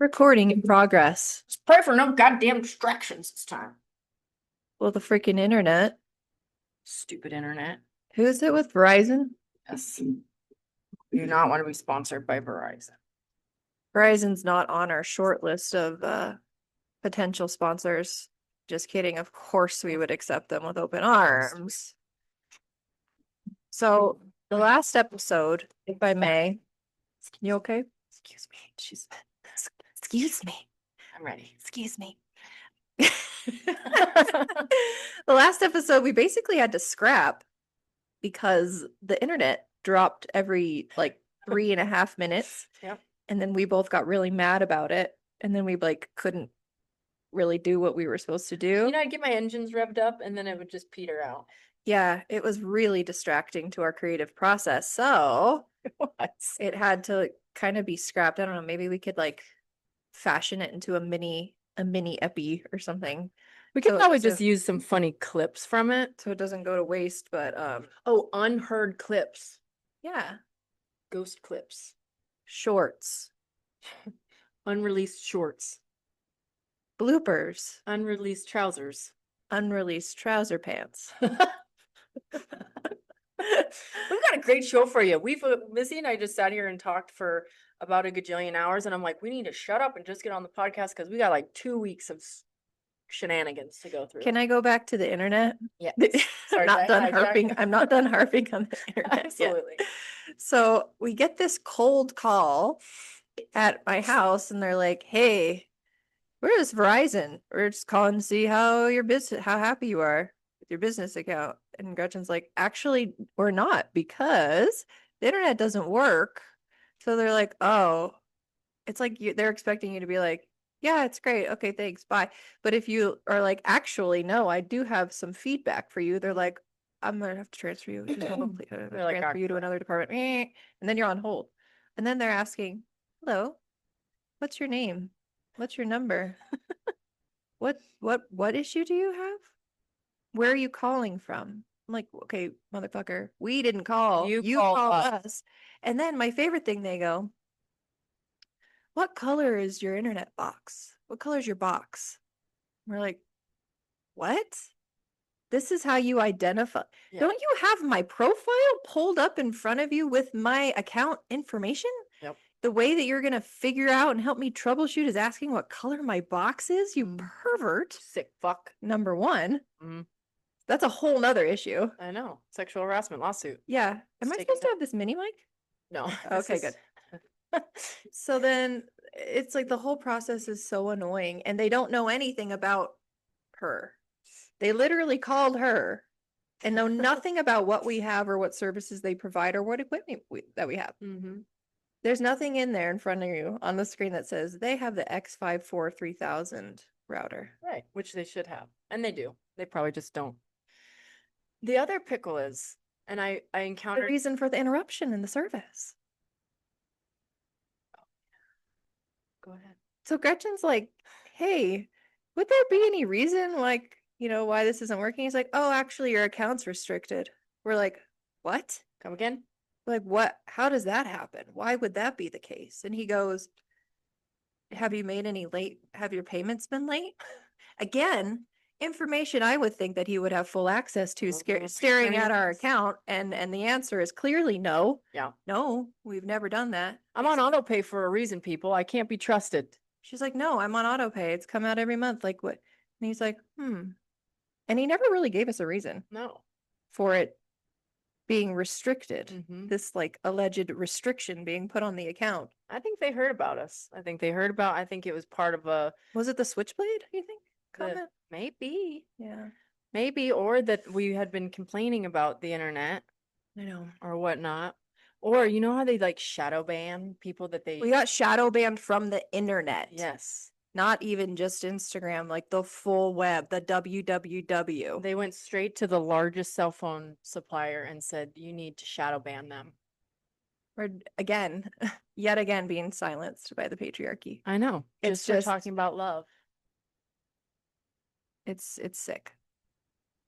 Recording in progress. Let's pray for no goddamn distractions this time. Well, the freaking internet. Stupid internet. Who is it with Verizon? Yes. We do not want to be sponsored by Verizon. Verizon's not on our short list of potential sponsors. Just kidding. Of course, we would accept them with open arms. So, the last episode, if I may, you okay? Excuse me. Excuse me. I'm ready. Excuse me. The last episode, we basically had to scrap because the internet dropped every like 3.5 minutes. Yep. And then we both got really mad about it. And then we like couldn't really do what we were supposed to do. You know, I'd get my engines revved up and then it would just peter out. Yeah, it was really distracting to our creative process. So it had to kind of be scrapped. I don't know, maybe we could like fashion it into a mini epi or something. We could probably just use some funny clips from it. So it doesn't go to waste, but Oh, unheard clips. yeah. Ghost clips. Shorts. Unreleased shorts. Bloopers. Unreleased trousers. Unreleased trouser pants. We've got a great show for you. Missy and I just sat here and talked for about a gajillion hours, and I'm like, we need to shut up and just get on the podcast because we got like 2 weeks of shenanigans to go through. Can I go back to the internet? Yeah. I'm not done harping. I'm not done harping on the internet. Absolutely. Yet. So we get this cold call at my house, and they're like, "Hey, where's Verizon? We're just calling to see how happy you are with your business account." And Gretchen's like, "Actually, we're not because the internet doesn't work." So they're like, "Oh," it's like they're expecting you to be like, "Yeah, it's great. Okay, thanks. Bye." But if you are like, "Actually, no, I do have some feedback for you," they're like, "I'm gonna have to transfer you. Transfer you to another department." And then you're on hold. And then they're asking, "Hello, what's your name? What's your number? What issue do you have? Where are you calling from?" I'm like, "Okay, motherfucker, we didn't call. You You called called us. us." And then my favorite thing, they go, "What color is your internet box? What color is your box?" We're like, "What? This is how you identify." Yeah. Don't you have my profile pulled up in front of you with my account information? Yep. The way that you're gonna figure out and help me troubleshoot is asking what color my box is, you pervert. Sick fuck. Number one. Mm. That's a whole nother issue. I know. Sexual harassment lawsuit. Yeah. Am I supposed to have this mini mic? No. Okay, good. So then it's like the whole process is so annoying, and they don't know anything about her. They literally called her and know nothing about what we have or what services they provide or what equipment that we have. Mm-hmm. There's nothing in there in front of you on the screen that says they have the X54 3000 router. Right, which they should have. And they do. They probably just don't. The other pickle is, and I The encountered reason for the interruption in the service. Go ahead. So Gretchen's like, "Hey, would there be any reason why this isn't working?" He's like, "Oh, actually, your account's restricted." We're like, "What?" Come again? Like, what? How does that happen? Why would that be the case? And he goes, "Have you made any late? Have your payments been late?" Again, information I would think that he would have full access to, staring at our account, and the answer is clearly no. Yeah. No, we've never done that. I'm on auto pay for a reason, people. I can't be trusted. She's like, "No, I'm on auto pay. It's come out every month." Like, what? And he's like, And he never really gave us a reason No. for it being restricted. Mm-hmm. This like alleged restriction being put on the account. I think they heard about us. I think it was part of a. Was it the switchblade, you think? Comment? Maybe. Yeah. Maybe, or that we had been complaining about the internet. I know. Or whatnot. Or you know how they like shadow ban people that they. We got shadow banned from the internet. Yes. Not even just Instagram, like the full web, the www. They went straight to the largest cell phone supplier and said, you need to shadow ban them. We're yet again being silenced by the patriarchy. I know. It's just for talking about love. It's sick.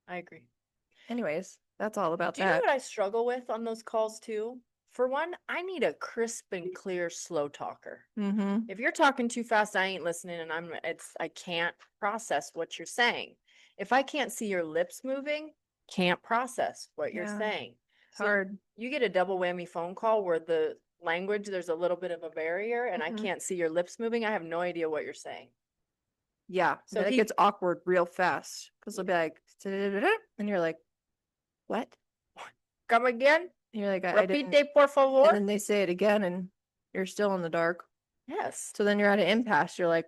I agree. Anyways, that's all about that. Do you know what I struggle with on those calls too? For one, I need a crisp and clear slow talker. Mm-hmm. If you're talking too fast, I ain't listening and I can't process what you're saying. If I can't see your lips moving, can't process what you're Yeah. saying. It's So hard. you get a double whammy phone call where the language, there's a little bit of a barrier and I Mhm. can't see your lips moving. I have no idea what you're saying. Yeah. So Then it he- gets awkward real fast because they'll be like, and you're like, what? Come again? And you're like, I didn't. Repite, por And favor. then they say it again, and you're still in the dark. Yes. So then you're at an impasse. You're like,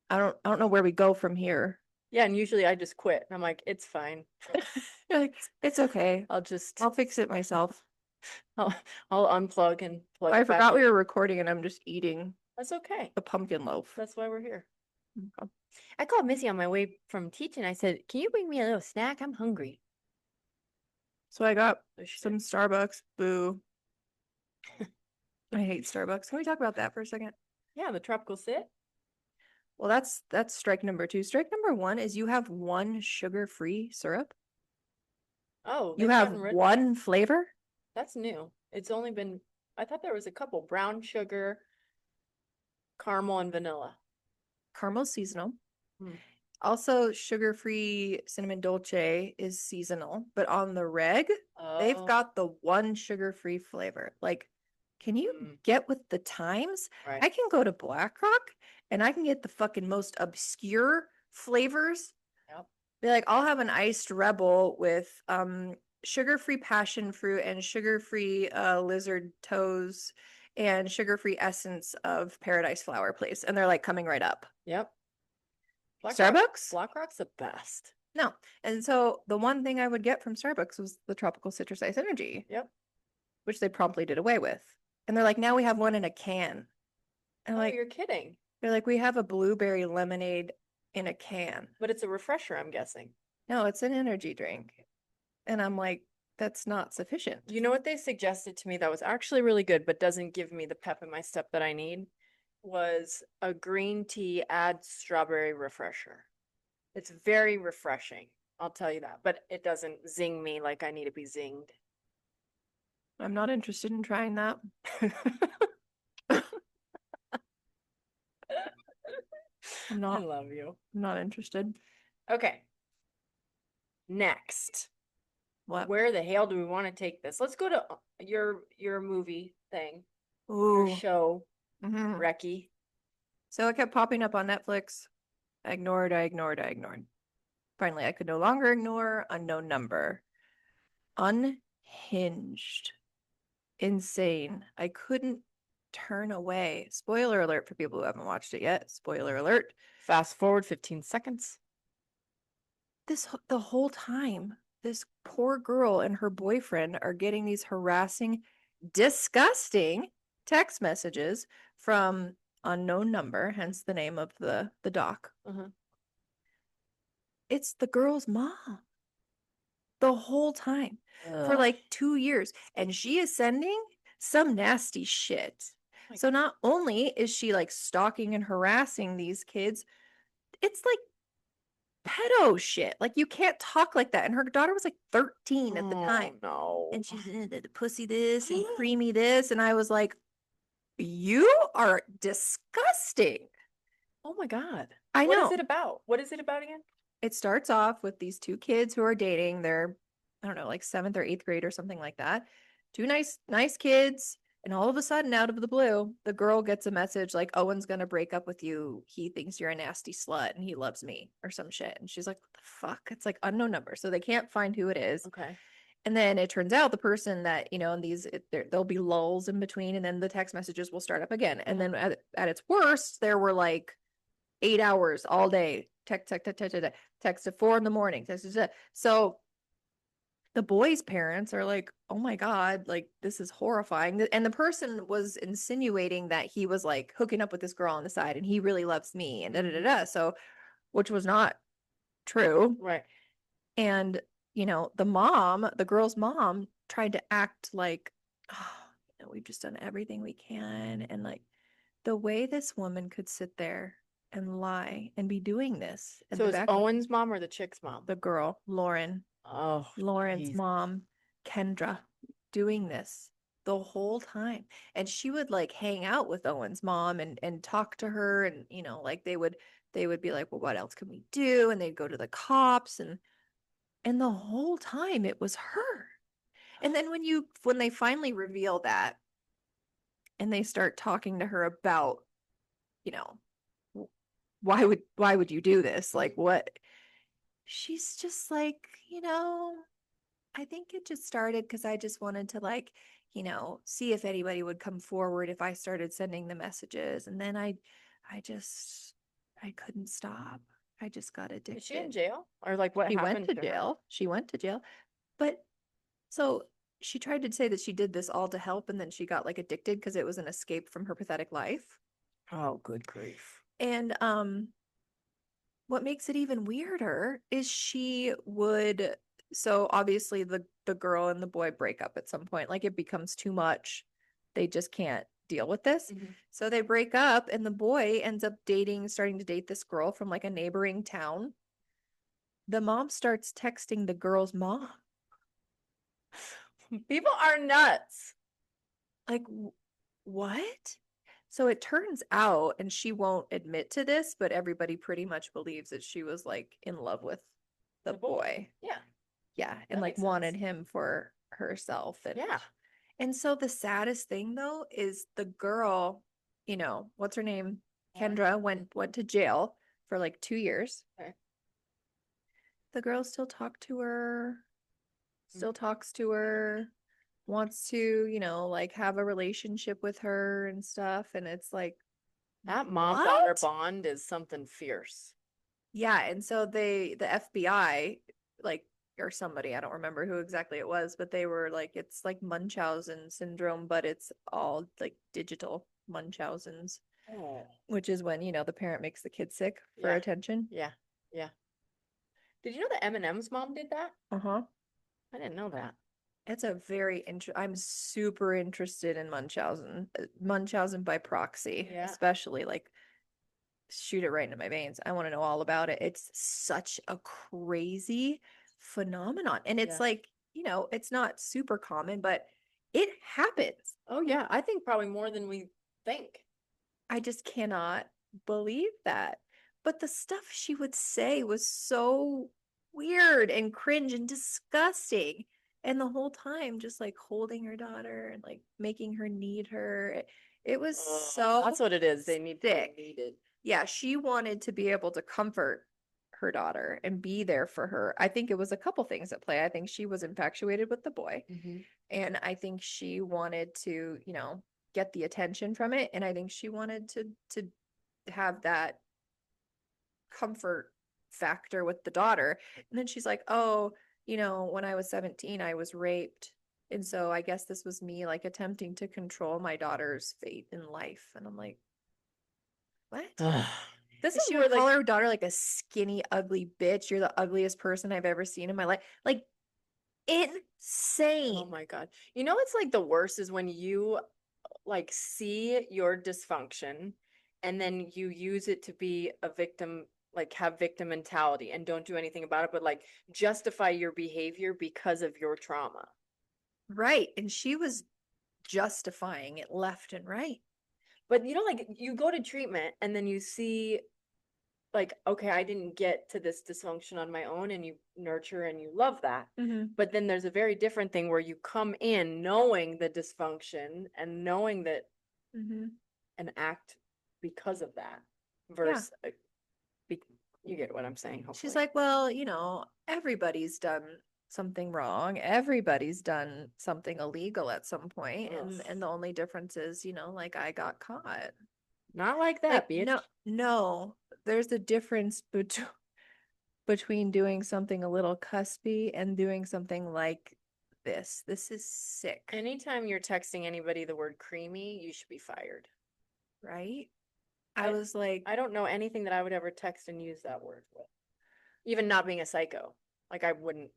I don't know where we go from here. Yeah, and usually I just quit. And I'm like, it's fine. You're like, it's okay. I'll Fix it myself. I'll, I'll unplug and plug I it back forgot we in. were recording, and I'm just eating That's okay. the pumpkin loaf. That's why we're here. Okay. I called Missy on my way from teaching. I said, "Can you bring me a little snack? I'm hungry." So I got So she some Starbucks. Boo. I hate Starbucks. Can we talk about that for a second? yeah, the tropical sit. Well, that's strike number 2. Strike number 1 is you have one sugar-free syrup. Oh, You they've have gotten rid- one flavor. That's new. It's only been. I thought there was a couple: brown sugar, caramel, and vanilla. Caramel seasonal. Hmm. Also, sugar-free cinnamon dolce is seasonal, but on the reg, they've Oh, got the one sugar-free flavor. Like, can you Mm. get with the times? right. I can go to Black Rock and I can get the fucking most obscure flavors. Yep. Be like, I'll have an iced rebel with sugar-free passion fruit and sugar-free lizard toes and sugar-free essence of paradise flower place. And they're like coming right up. Yep. Starbucks? Blackrock's the best. No. And so the one thing I would get from Starbucks was the tropical citrus ice energy, Yep. which they promptly did away with. And they're like, now we have one in a can. And Oh, like, you're kidding. they're like, we have a blueberry lemonade in a can. But it's a refresher, I'm guessing. No, it's an energy drink. And I'm like, that's not sufficient. You know what they suggested to me that was actually really good, but doesn't give me the pep in my step that I need? Was a green tea add strawberry refresher. It's very refreshing. I'll tell you that, but it doesn't zing me like I need to be zinged. I'm not interested in trying that. I'm I not. love you. I'm not interested. Okay. Next. What? Where the hell do we want to take this? Let's go to your movie thing. Ooh. Your show, Mhm. Reki. So it kept popping up on Netflix. I ignored. Finally, I could no longer ignore unknown number. Unhinged. Insane. I couldn't turn away. Spoiler alert for people who haven't watched it yet. Spoiler alert. Fast forward 15 seconds. The whole time, this poor girl and her boyfriend are getting these harassing, disgusting text messages from unknown number, hence the name of the doc. Uh-huh. It's the girl's mom the whole time for Ugh. like 2 years, and she is sending some nasty shit. my So not only is she like stalking and harassing these kids, it's like pedo shit. Like you can't talk like that. And her daughter was like 13 at the time. No. And she's the pussy this and creamy this. And I was like, you are disgusting. Oh my God. I know. What is it about? What is it about again? It starts off with these 2 kids who are dating. They're, I don't know, like 7th or 8th grade or something like that. 2 nice kids. And all of a sudden, out of the blue, the girl gets a message like, Owen's going to break up with you. He thinks you're a nasty slut and he loves me or some shit. And she's like, what the fuck? It's like unknown number. So they can't find who it is. Okay. And then it turns out the person that, you know, in these, there'll be lulls in between and then the text messages will start up again. And then at its worst, there were like 8 hours all day. Text at 4 a.m. Text. So the boys' parents are like, oh my God, like this is horrifying. And the person was insinuating that he was like hooking up with this girl on the side and he really loves me and da da da da. So, which was not true. Right. And, you know, the girl's mom tried to act like, oh, you know, we've just done everything we can. And like the way this woman could sit there and lie and be doing this. So is Owen's mom or the chick's mom? The girl, Lauren's Oh, mom, Kendra, doing this the whole time. And she would like hang out with Owen's mom and talk to her, and like they would be like, well, what else can we do? And they'd go to the cops, and the whole time it was her. And then when they finally reveal that and they start talking to her about, you know, why would you do this? Like what? She's just like, I think it just started because I just wanted to like, see if anybody would come forward if I started sending the messages. And then I couldn't stop. I just got Is she in addicted. jail? Or like what She went happened to to her? jail. She went to jail. But so she tried to say that she did this all to help, and then she got like addicted because it was an escape from her pathetic life. Oh, good grief. And what makes it even weirder is she would, so obviously the girl and the boy break up at some point. Like it becomes too much. They just can't deal with this. Mhm. So they break up, and the boy ends up starting to date this girl from like a neighboring town. The mom starts texting the girl's mom. People are nuts. Like, what? So it turns out, and she won't admit to this, but everybody pretty much believes that she was like in love with the boy. Yeah. Yeah, and That like makes wanted sense. him for herself. Yeah. And so the saddest thing though is the girl, what's her name? Kendra went to jail for like 2 years. Okay. The girl still talked to her, Mm. still talks to her, wants to, like have a relationship with her and stuff. And it's like, That mom-daughter what? bond is something fierce. Yeah, and so the FBI, like, or somebody, I don't remember who exactly it was, but they were like, it's like Munchausen syndrome, but it's all like digital Munchausen's, Oh. which is when, the parent makes the kid sick for Yeah. attention. Yeah. Yeah. Did you know that Eminem's mom did that? Uh-huh. I didn't know that. It's a I'm super interested in Munchausen by proxy, Yeah. especially like shoot it right into my veins. I want to know all about it. It's such a crazy phenomenon. And it's Yeah. like, it's not super common, but it happens. Oh yeah, I think probably more than we think. I just cannot believe that. But the stuff she would say was so weird and cringe and disgusting. And the whole time, just like holding her daughter and like making her need her. It was so That's what it is. They need to sick. be needed. Yeah, she wanted to be able to comfort her daughter and be there for her. I think it was a couple things at play. I think she was infatuated with the boy, Mm-hmm. and I think she wanted to, get the attention from it, and I think she wanted to have that comfort factor with the daughter. And then she's like, "Oh, when I was 17, I was raped." And so I guess this was me like attempting to control my daughter's fate in life. And I'm like, what? This And is she where would like call her daughter like a skinny, ugly bitch. You're the ugliest person I've ever seen in my life. Like insane. oh my God. You know what's like the worst is when you like see your dysfunction and then you use it to be a victim, like have victim mentality and don't do anything about it, but like justify your behavior because of your trauma. Right. And she was justifying it left and right. But like you go to treatment and then you see like, okay, I didn't get to this dysfunction on my own, and you nurture and you love that. Mm-hmm. But then there's a very different thing where you come in knowing the dysfunction and knowing that Mm-hmm. and act because of that Yeah. versus you get what I'm saying, She's hopefully. like, well, everybody's done something wrong. Everybody's done something illegal at some point. And Ugh. and the only difference is, like I got caught. Not like Like, that, bitch. no, there's a difference between doing something a little cuspy and doing something like this. This is sick, Anytime you're texting anybody the word creamy, you should be fired. right? I I was like, I don't know anything that I would ever text and use that word with. Even not being a psycho. Like I wouldn't.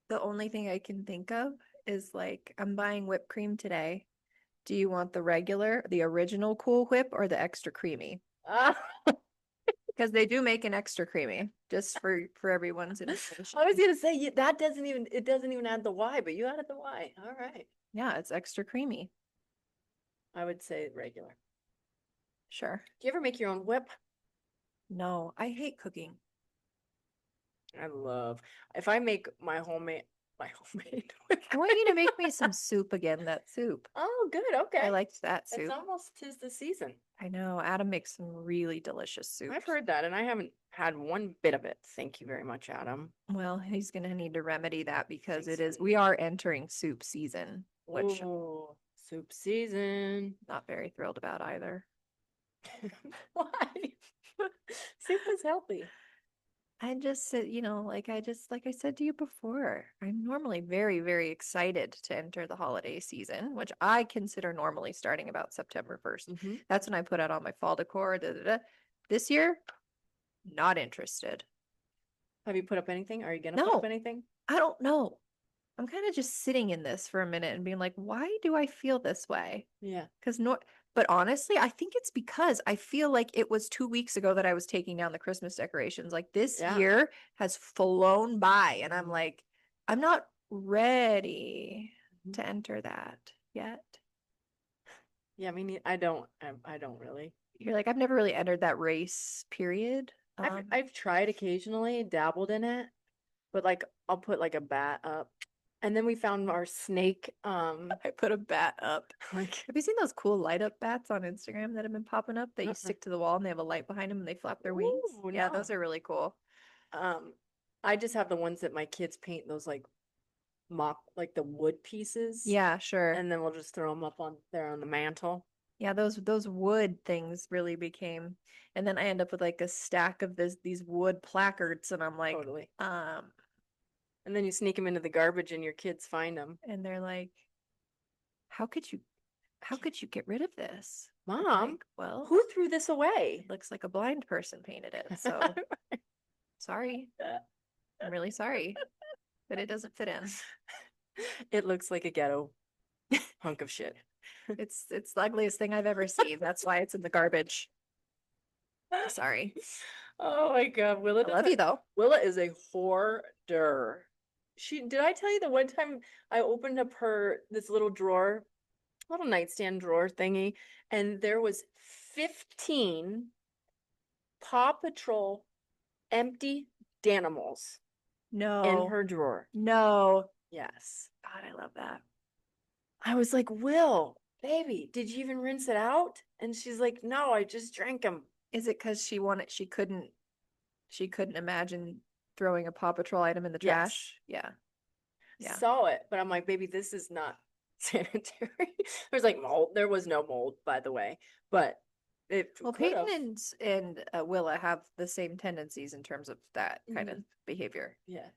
the only thing I can think of is like, I'm buying whipped cream today. Do you want the original Cool Whip, or the extra creamy? Ah, Because they do make an extra creamy, just for everyone's information. I was gonna say that doesn't even it doesn't even add the Y, but you added the Y. All right. Yeah, it's extra creamy. I would say regular. Sure. Do you ever make your own whip? No, I hate cooking. I love if I make my homemade whipped I want you to cream. make me some soup again, that soup. Oh, good. I Okay. liked that It's soup. almost tis the season. I know Adam makes some really delicious soups. I've heard that and I haven't had one bit of it. Thank you very much, Adam. Well, he's gonna need to remedy that because Thanks, it is, honey. we are entering soup season, which I'm Ooh, soup season. not very thrilled about either. Why? Soup is healthy. I just said, like I said to you before, I'm normally very, very excited to enter the holiday season, which I consider normally starting about September 1st. Mm-hmm. That's when I put out all my fall decor. Da, da, da. This year, not interested. Have you put up anything? Are you gonna put up No, anything? I don't know. I'm kind of just sitting in this for a minute and being like, why do I feel this way? Yeah. Because but honestly, I think it's because I feel like it was 2 weeks ago that I was taking down the Christmas decorations. Like this Yeah. year has flown by, and I'm Mhm. like, I'm not ready Mhm. to enter that yet. Yeah, I mean, I don't really. You're like, I've never really entered that race period. I've tried occasionally, dabbled in it, but like I'll put like a bat up. And then we found our snake, I put a bat up. like Have you seen those cool light up bats on Instagram that have been popping up that you uh-uh. stick to the wall and they have a light behind them and they flap their wings? Ooh, Yeah, no. those are really cool. Um, I just have the ones that my kids paint those like like the wood pieces, Yeah, sure. and then we'll just throw them up on there on the mantle. Yeah, those wood things really became, and then I end up with like a stack of these wood placards, and I'm like, Totally. And then you sneak them into the garbage and your kids find them. and they're like, how could you, how could you get rid of this? I'm Mom, like, well, who threw this away? it looks like a blind person painted it, so sorry. I'm really sorry, but it doesn't fit in. It looks like a ghetto hunk of shit. It's the ugliest thing I've ever seen. That's why it's in the garbage. Sorry. Oh my God, Willa I love you doesn't. though. Willa is a hoarder. Did I tell you the one time I opened up this little drawer, little nightstand drawer thingy, and there was 15 Paw Patrol empty Danimals in No, her drawer. no. Yes. God, I love that. I was like, Will, baby, did you even rinse it out? And she's like, no, I just drank them. Is it because she couldn't imagine throwing a Paw Patrol item in the Yes. trash? Yeah. Yeah. Saw it, but I'm like, baby, this is not sanitary. There's like mold. There was no mold, by the way, but it Well, could Peyton have. and Willa have the same tendencies in terms of that kind of behavior. Yeah.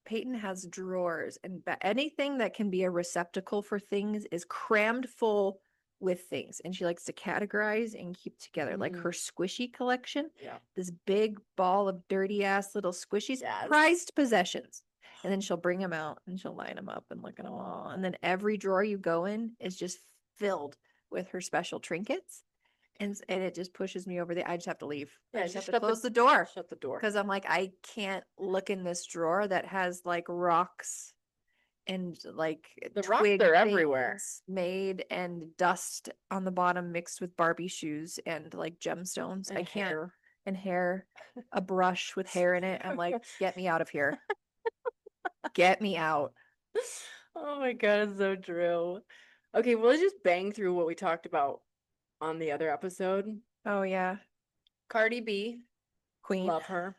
Peyton has drawers, and anything that can be a receptacle for things is crammed full with things. And she likes to categorize and keep together, like her squishy collection. Yeah. This big ball of dirty ass little squishies, Yes. prized possessions. And then she'll bring them out and she'll line them up and look at them all. And then every drawer you go in is just filled with her special trinkets. And it just pushes me over I just have to leave. Yeah, I just have just to close the door. Shut the door. Because I'm like, I can't look in this drawer that has like rocks and like The rocks twig are everywhere. things made and dust on the bottom mixed with Barbie shoes and like gemstones. And I can't. hair. And hair, a brush with hair in it. I'm like, get me out of here. Get me out. Oh my God, it's so true. Okay, well, let's just bang through what we talked about on the other episode. Oh yeah. Cardi B, Queen. love her.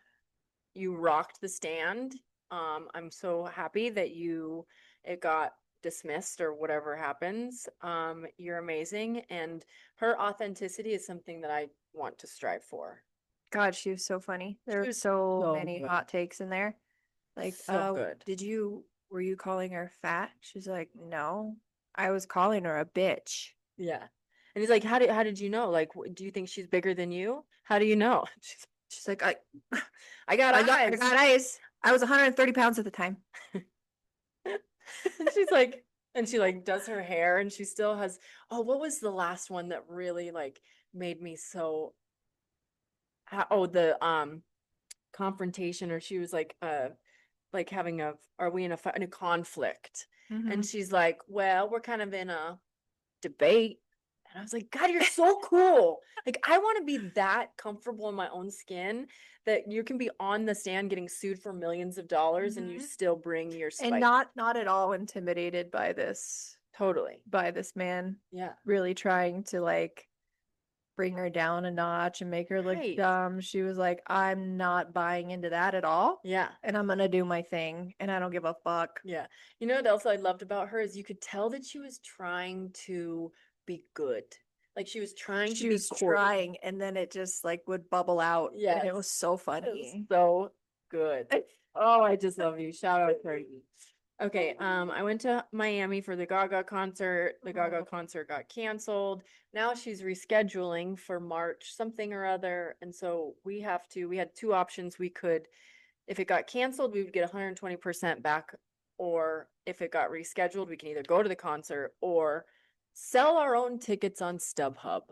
You rocked the stand. I'm so happy that it got dismissed or whatever happens. You're amazing, and her authenticity is something that I want to strive for. God, she was so funny. There She were was so so many good. hot takes in there. Like, So good. were you calling her fat? She's like, no, I was calling her a bitch. Yeah. And he's like, how did you know? Like, do you think she's bigger than you? How do you know? She's like, I got eyes. I got eyes. I was 130 pounds at the time. And she's like, and she like does her hair and she still has, oh, what was the last one that really like made me so, the confrontation, or she was like having are we in a conflict? And Mhm. she's like, well, we're kind of in a debate. And I was like, God, you're so cool. Like, I want to be that comfortable in my own skin that you can be on the stand getting sued for millions of dollars and you Mhm. still bring your And spike. not at all intimidated Totally. by this man Yeah. really trying to like bring her down a notch and make her look Right. dumb. She was like, I'm not buying into that at all. Yeah. And I'm gonna do my thing and I don't give a fuck. Yeah. You know what else I loved about her is you could tell that she was trying to be good. Like she was trying to She be was courtly. trying and then it just like would bubble out. Yes. And it was so It was funny. so good. Oh, I just love you. Shout out Cardi. Okay, I went to Miami for the Gaga concert. The Gaga concert got canceled. Now she's rescheduling for March something or other. And so we had two options. We could, if it got canceled, we would get 120% back. Or if it got rescheduled, we can either go to the concert or sell our own tickets on StubHub.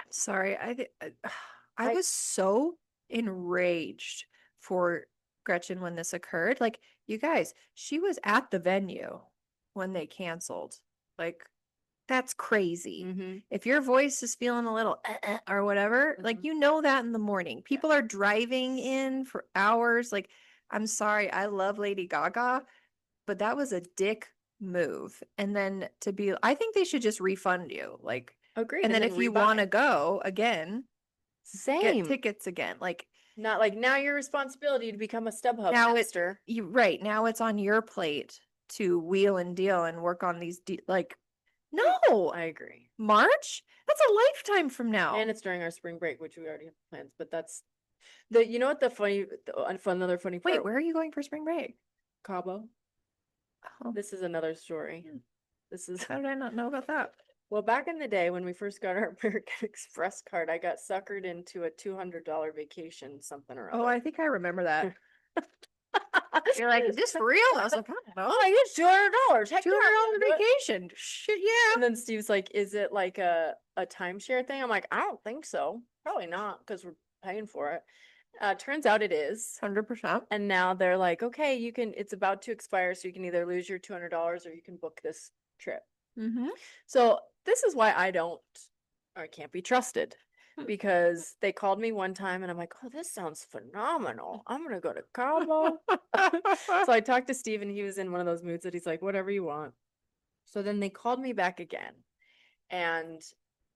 Sorry, I I was so enraged for Gretchen when this occurred. Like, you guys, she was at the venue when they canceled. Like, that's crazy. Mhm. If your voice is feeling a little or whatever, like Mhm. you know that in the morning. People are driving in for hours. Like, I'm sorry, I love Lady Gaga, but that was a dick move. And then I think they should just refund you. Like, Agreed. and And then then if you want rebuy. to go again, get Same. tickets again. Like Not like now your responsibility to become a StubHub now master. now it's on your plate to wheel and deal and work on these like Right. no, I agree. March? That's a lifetime from now. And it's during our spring break, which we already have plans. But that's the you know what another funny part. Wait, where are you going for spring break? Cabo. Oh, This is another story. This is how did I not know about that? well, back in the day when we first got our American Express card, I got suckered into a $200 vacation, something or Oh, other. I think I remember that. You're like, is this for real? I was like, I don't know. Oh, I get $200. Heck yeah, $200 do it. vacation. Shit, yeah. And then Steve's like, is it like a timeshare thing? I'm like, I don't think so. Probably not because we're paying for it. Turns out it is. 100%. And now they're like, okay, it's about to expire, so you can either lose your $200 or you can book this trip. Mm-hmm. So this is why I can't be trusted Hmm. because they called me one time and I'm like, oh, this sounds phenomenal. I'm gonna go to Cabo. So I talked to Steve and he was in one of those moods that he's like, whatever you want. So then they called me back again and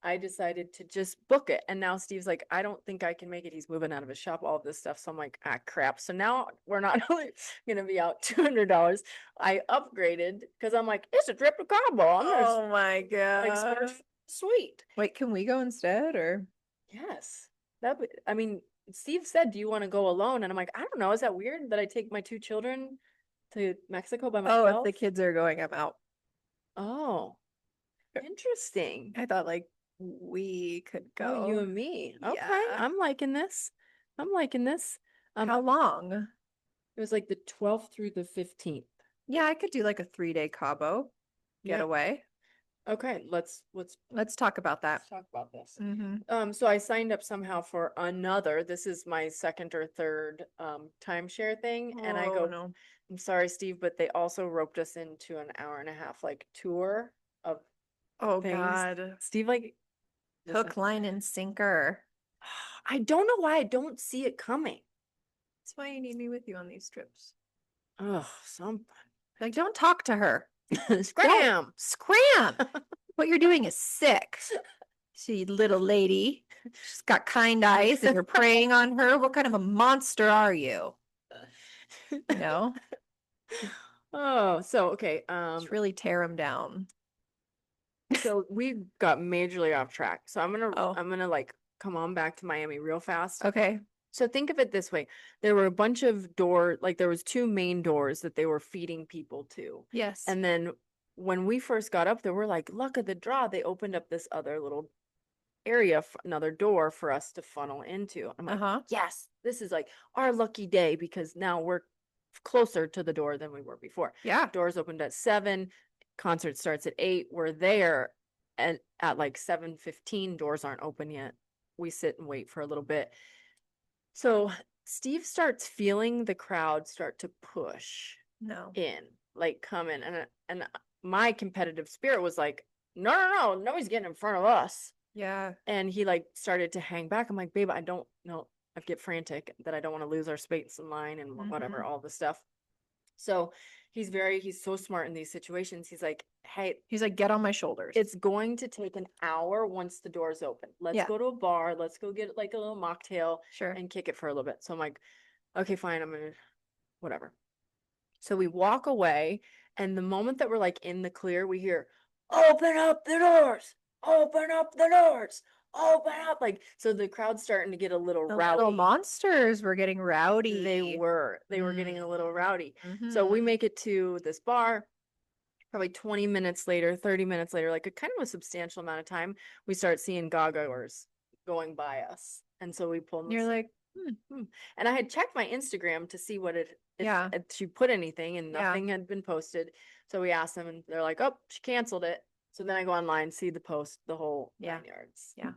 I decided to just book it. And now Steve's like, I don't think I can make it. He's moving out of his shop, all of this stuff. So I'm like, ah, crap. So now we're not only going to be out $200. I upgraded because I'm like, it's a trip to Cabo. I'm going to Oh my like god. sweet. Wait, can we go instead or? Yes. I mean, Steve said, do you want to go alone? And I'm like, I don't know. Is that weird that I take my two children to Mexico by Oh, if myself? the kids are going, I'm out. Oh, interesting. I thought like we could Oh, you go. and me. Okay, Yeah. I'm liking this. I'm liking this. How long? It was like the 12th through the 15th. Yeah, I could do like a 3-day Cabo Yeah. getaway. Okay, Let's talk about that. let's talk about this. Mm-hmm. So I signed up somehow for another. This is my second or third timeshare thing, and I Oh go, no. I'm sorry, Steve, but they also roped us into an hour and a half like tour of Oh things. God. Steve like Hook, line, and sinker. I don't know why I don't see it coming. That's why you need me with you on these trips. Oh, something. Like, don't talk to her. Scram. Scram. What you're doing is sick. See, little lady. She's got kind eyes and you're preying on her. What kind of a monster are you? You know? Oh, so okay. Just really tear him down. So we got majorly off track. So Oh, I'm gonna like come on back to Miami real fast. okay. So think of it this way. There were a bunch of like there was two main doors that they were feeding people to. Yes. And then when we first got up there, we're like, luck of the draw, they opened up this other little area, another door for us to funnel into. I'm like, Uh-huh. yes, this is like our lucky day because now we're closer to the door than we were before. Yeah. Doors opened at 7, concert starts at 8. We're there and at like 7:15, doors aren't open yet. We sit and wait for a little bit. So Steve starts feeling the crowd start to push No. in. like coming, and my competitive spirit was like, no, nobody's getting in front of us. Yeah. And he like started to hang back. I'm like, babe, I don't know. I get frantic that I don't want to lose our space in line and whatever, all this stuff. So he's so smart in these situations. He's like, hey, He's like, get on my shoulders. it's going to take an hour once the doors open. Let's Yeah. go to a bar. Let's go get like a little mocktail Sure. and kick it for a little bit. So I'm like, okay, fine. I'm gonna, whatever. So we walk away, and the moment that we're like in the clear, we hear, open up the doors, open up the doors, open up. Like, so the crowd's starting to get a little The rowdy. little monsters were getting rowdy. They were getting a little rowdy. Mm-hmm. So we make it to this bar. Probably 20 minutes later, 30 minutes later, like a kind of a substantial amount of time, we start seeing gaga-goers going by us. And so we pull them. You're like, And I had checked my Instagram to see what yeah, if she put anything, and Yeah. nothing had been posted. So we asked them, and they're like, oh, she canceled it. So then I go online, see the post, the whole 9 yards. Yeah.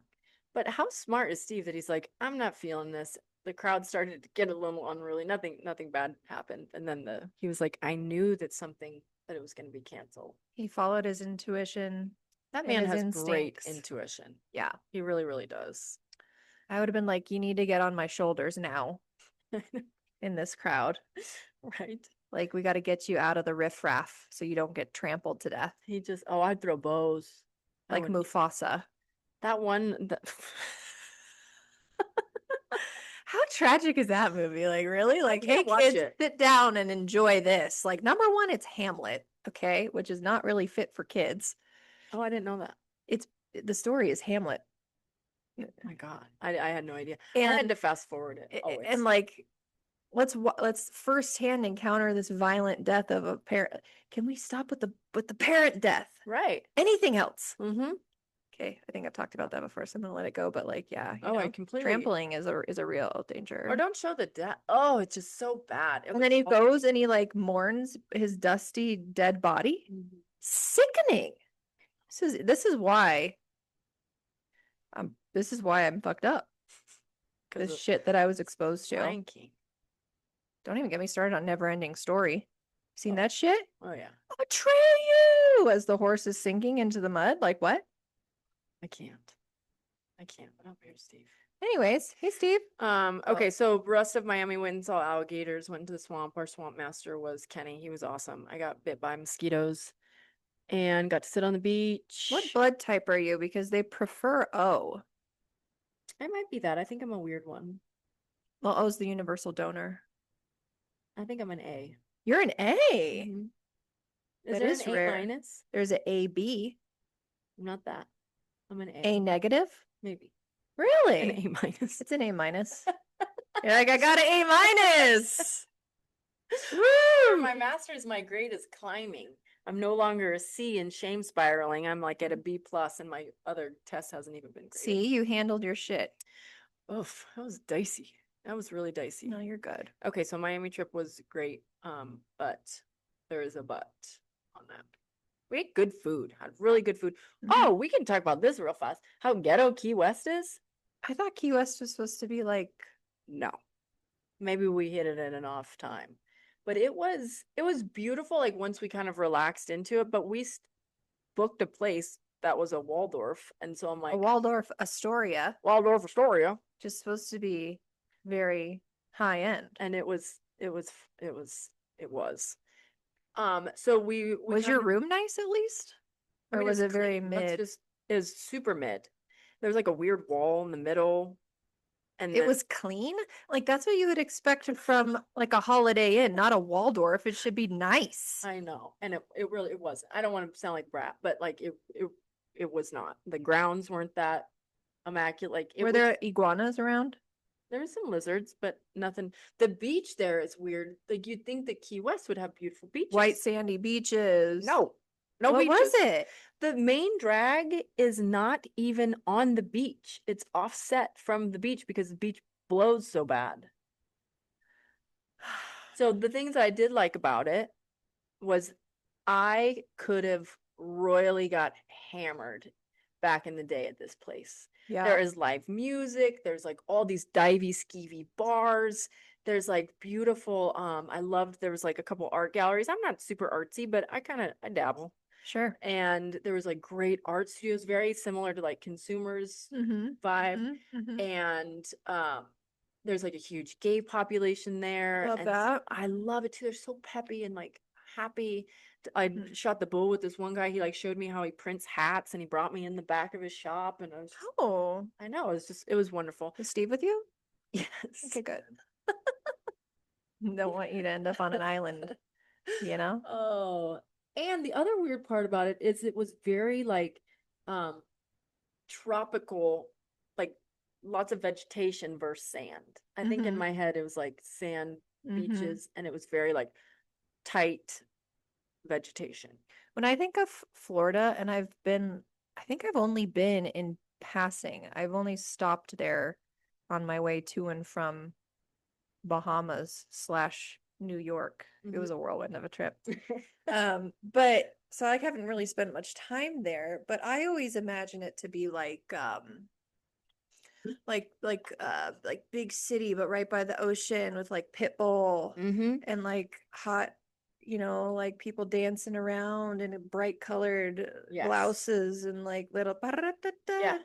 But how smart is Steve that he's like, I'm not feeling this. The crowd started to get a little unruly. Nothing bad happened. And then he was like, I knew that it was going to be canceled. he followed his intuition. That and man his has great instincts. intuition. Yeah. He really, really does. I would have been like, you need to get on my shoulders now in this crowd. Right. Like, we got to get you out of the riffraff so you don't get trampled to death. He just, I'd throw bows. Like Mufasa. That one. How tragic is that movie? Like, really? Like, hey, can't watch kids, it. sit down and enjoy this. Like, number one, it's Hamlet, okay, which is not really fit for kids. Oh, I didn't know that. The story is Hamlet. Oh my God. I had no idea. And I had to fast forward it always. And like, let's firsthand encounter this violent death of a parent. Can we stop with the parent death? Right. Anything else? Mm-hmm. Okay, I think I've talked about that before, so I'm gonna let it go. But like, yeah, I completely. trampling is a real danger. Or don't show the death. Oh, it's just so bad. And then he goes and he like mourns his dusty dead body. Mm-hmm. Sickening. This is why I'm fucked up. This shit that I was exposed to. Lion King. Don't even get me started on Neverending Story. Seen that shit? Oh yeah. I'll betray you as the horse is sinking into the mud. Like what? I can't. But I'm here, Steve. Anyways, hey Steve. Okay, so rest of Miami went and saw alligators, went to the swamp. Our swamp master was Kenny. He was awesome. I got bit by mosquitoes and got to sit on the beach. What blood type are you? Because they prefer O. I might be that. I think I'm a weird one. Well, O's the universal donor. I think I'm an A. You're an A. Mm-hmm. That there is an rare. A minus? There's an AB. I'm not that. I'm an A. A negative? Maybe. Really? An A minus. It's an A minus. You're like, I got an A minus. Woo! My master's, my grade is climbing. I'm no longer a C in shame spiraling. I'm like at a B plus, and my other test hasn't even been graded. See, you handled your shit. Oof, that was dicey. That was really dicey. No, you're good. Okay, so Miami trip was great. But there is a but on that. We ate good food. Had really good food. Mm-hmm. Oh, we can talk about this real fast. How ghetto Key West is? I thought Key West was supposed to be like, no. Maybe we hit it at an off time. But it was beautiful, like once we kind of relaxed into it, but we booked a place that was a Waldorf, and so I'm like, a Waldorf Astoria. Waldorf Astoria. Just supposed to be very high end. And it was. So we was your room nice at least? Or was it very mid? It was super mid. There was like a weird wall in the middle. And it was clean. Like that's what you would expect from like a Holiday Inn, not a Waldorf. It should be nice. I know, and it really wasn't. I don't want to sound like brat, but like it was not. The grounds weren't that immaculate. Like were there iguanas around? There were some lizards, but nothing. The beach there is weird. Like you'd think that Key West would have beautiful beaches, white sandy beaches. No what beaches. Was it? The main drag is not even on the beach. It's offset from the beach because the beach blows so bad. So the things I did like about it was I could have royally got hammered back in the day at this place. Yeah. There is live music. There's like all these divey, skeevy bars. There's like beautiful, I loved, there was like a couple art galleries. I'm not super artsy, but I dabble. Sure. And there was like great art studios, very similar to like consumers Mm-hmm. vibe. Mm-hmm. And there's like a huge gay population there. Love And that. I love it too. They're so peppy and like happy. I Mm. shot the bull with this one guy. He like showed me how he prints hats and he brought me in the back of his shop. And Oh, I know, it was wonderful. is Steve with you? Yes. Okay, good. Don't want you to end up on an island, you know? Oh, and the other weird part about it is it was very like um tropical, like lots of vegetation versus sand. I think in Mm-hmm. my head it was like sand Mm-hmm. beaches and it was very like tight vegetation. When I think of Florida, and I think I've only been in passing. I've only stopped there on my way to and from Bahamas slash New York. It was a whirlwind of a trip. But so I haven't really spent much time there, but I always imagine it to be like big city, but right by the ocean with like Pitbull Mm-hmm. and like hot, like people dancing around in bright colored Yes. blouses and like little Yeah.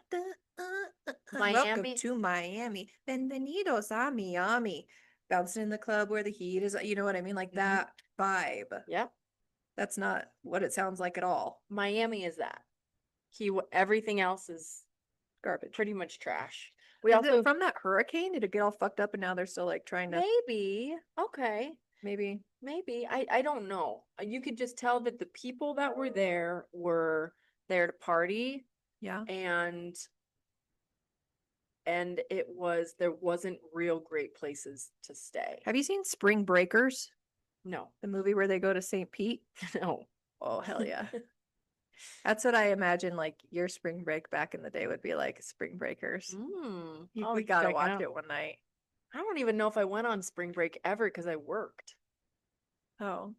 welcome Miami. to Miami. Bienvenidos a Miami. Bouncing in the club where the heat is, you know what I mean? Like that vibe. Yep. That's not what it sounds like at all. Miami is that. Everything else is Garbage. pretty much trash. We Is also it from that hurricane? Did it get all fucked up and now they're still like trying to maybe okay. maybe? Maybe. I don't know. You could just tell that the people that were there to party Yeah. and there wasn't real great places to stay. Have you seen Spring Breakers, No. the movie where they go to St. Pete? No. Oh, hell yeah. That's what I imagine like your spring break back in the day would be like, Spring Breakers. We gotta watch it one night. I don't even know if I went on spring break ever because I worked. Oh,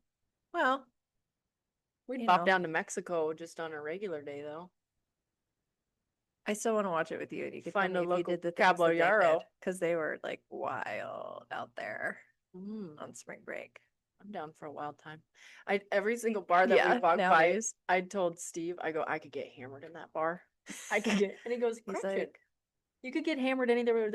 well, We'd pop down to Mexico just on a regular day though. I still want to watch it with you, and you could Find tell a me if you local did the things that they caballero. did, because they were like wild out there on spring break. I'm down for a wild time. Every single bar that we walked by, I told Steve, I go, I could get hammered in that bar. I could get, and he goes, like, you could get hammered anywhere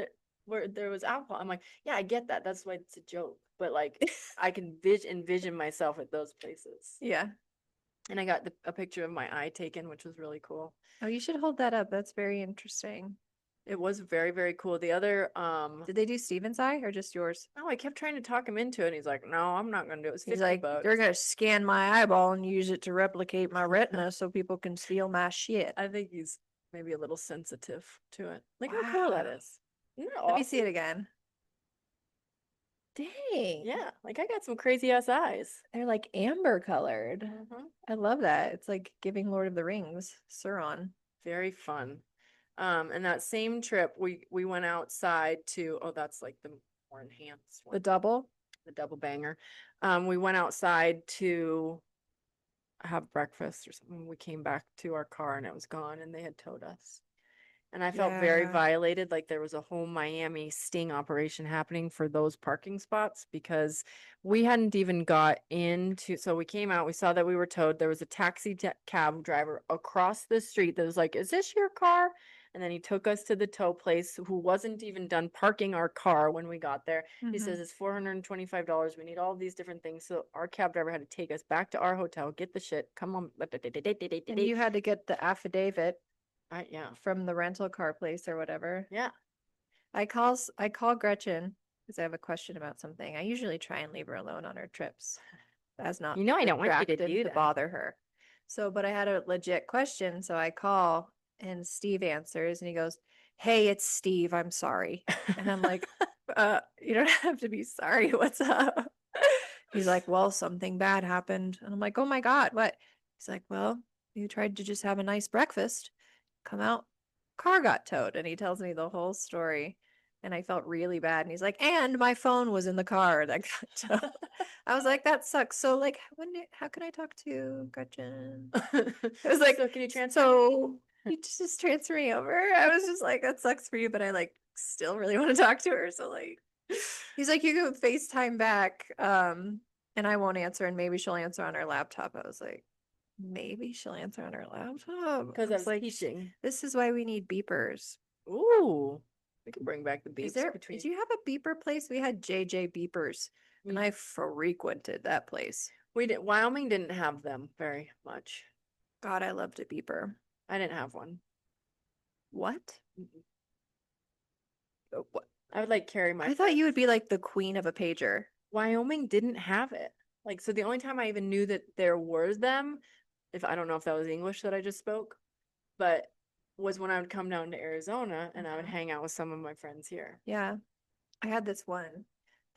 where there was alcohol. I'm like, yeah, I get that. That's why it's a joke. But like, I can envision myself at those places. Yeah. And I got a picture of my eye taken, which was really cool. Oh, you should hold that up. That's very interesting. It was very, very cool. The other, did they do Steven's eye or just yours? No, I kept trying to talk him into it. And he's like, no, I'm not going to do it. It's 50 He's like, bucks. they're going to scan my eyeball and use it to replicate my retina so people can steal my shit. I think he's maybe a little sensitive to it. Like how cool that is. Let me see it again. Dang. Yeah, like I got some crazy ass eyes. They're like amber colored. I love that. It's like giving Lord of the Rings, Sauron. Very fun. And that same trip, we went outside to, that's like the more enhanced one. The double banger. We went outside to have breakfast or something. We came back to our car and it was gone and they had towed us. And I felt very violated, like there was a whole Miami sting operation happening for those parking spots because we hadn't even got into. So we came out, we saw that we were towed. There was a taxi cab driver across the street that was like, "Is this your car?" And then he took us to the tow place who wasn't even done parking our car when we got there. He says, "It's $425. We need all these different things." So our cab driver had to take us back to our hotel, get the shit, come on. And you had to get the affidavit. Yeah. From the rental car place or whatever. Yeah. I call Gretchen because I have a question about something. I usually try and leave her alone on her trips. That's not I don't want you to do that. Bother her. So, but I had a legit question, so I call and Steve answers and he goes, "Hey, it's Steve. I'm sorry." And I'm like, you don't have to be sorry. What's up?" He's like, "Well, something bad happened." And I'm like, "Oh my God, what?" He's like, "Well, you tried to just have a nice breakfast. Come out, car got towed." And he tells me the whole story and I felt really bad. And he's like, "And my phone was in the car that got towed." I was like, "That sucks." So like, how can I talk to Gretchen? I was like, "So can you transfer?" So you just transfer me over. I was just like, "That sucks for you," but I like still really want to talk to her. So like, He's like, you can FaceTime back, and I won't answer, and maybe she'll answer on her laptop. I was like, maybe she'll answer on her laptop. Because I I was was like, teaching. this is why we need beepers. Ooh, we can bring back the Is beeps there, between. did you have a beeper place? We had JJ Beepers, and We I frequented that place. we did. Wyoming didn't have them very much. God, I loved a beeper. I didn't have one. What? Mm-mm. What? I would like carry my I thought you would friends. be like the queen of a pager. Wyoming didn't have it. Like, so the only time I even knew that there were them, if I don't know if that was English that I just spoke, but was when I would come down to Arizona and I would Mhm. hang out with some of my friends here. Yeah. I had this one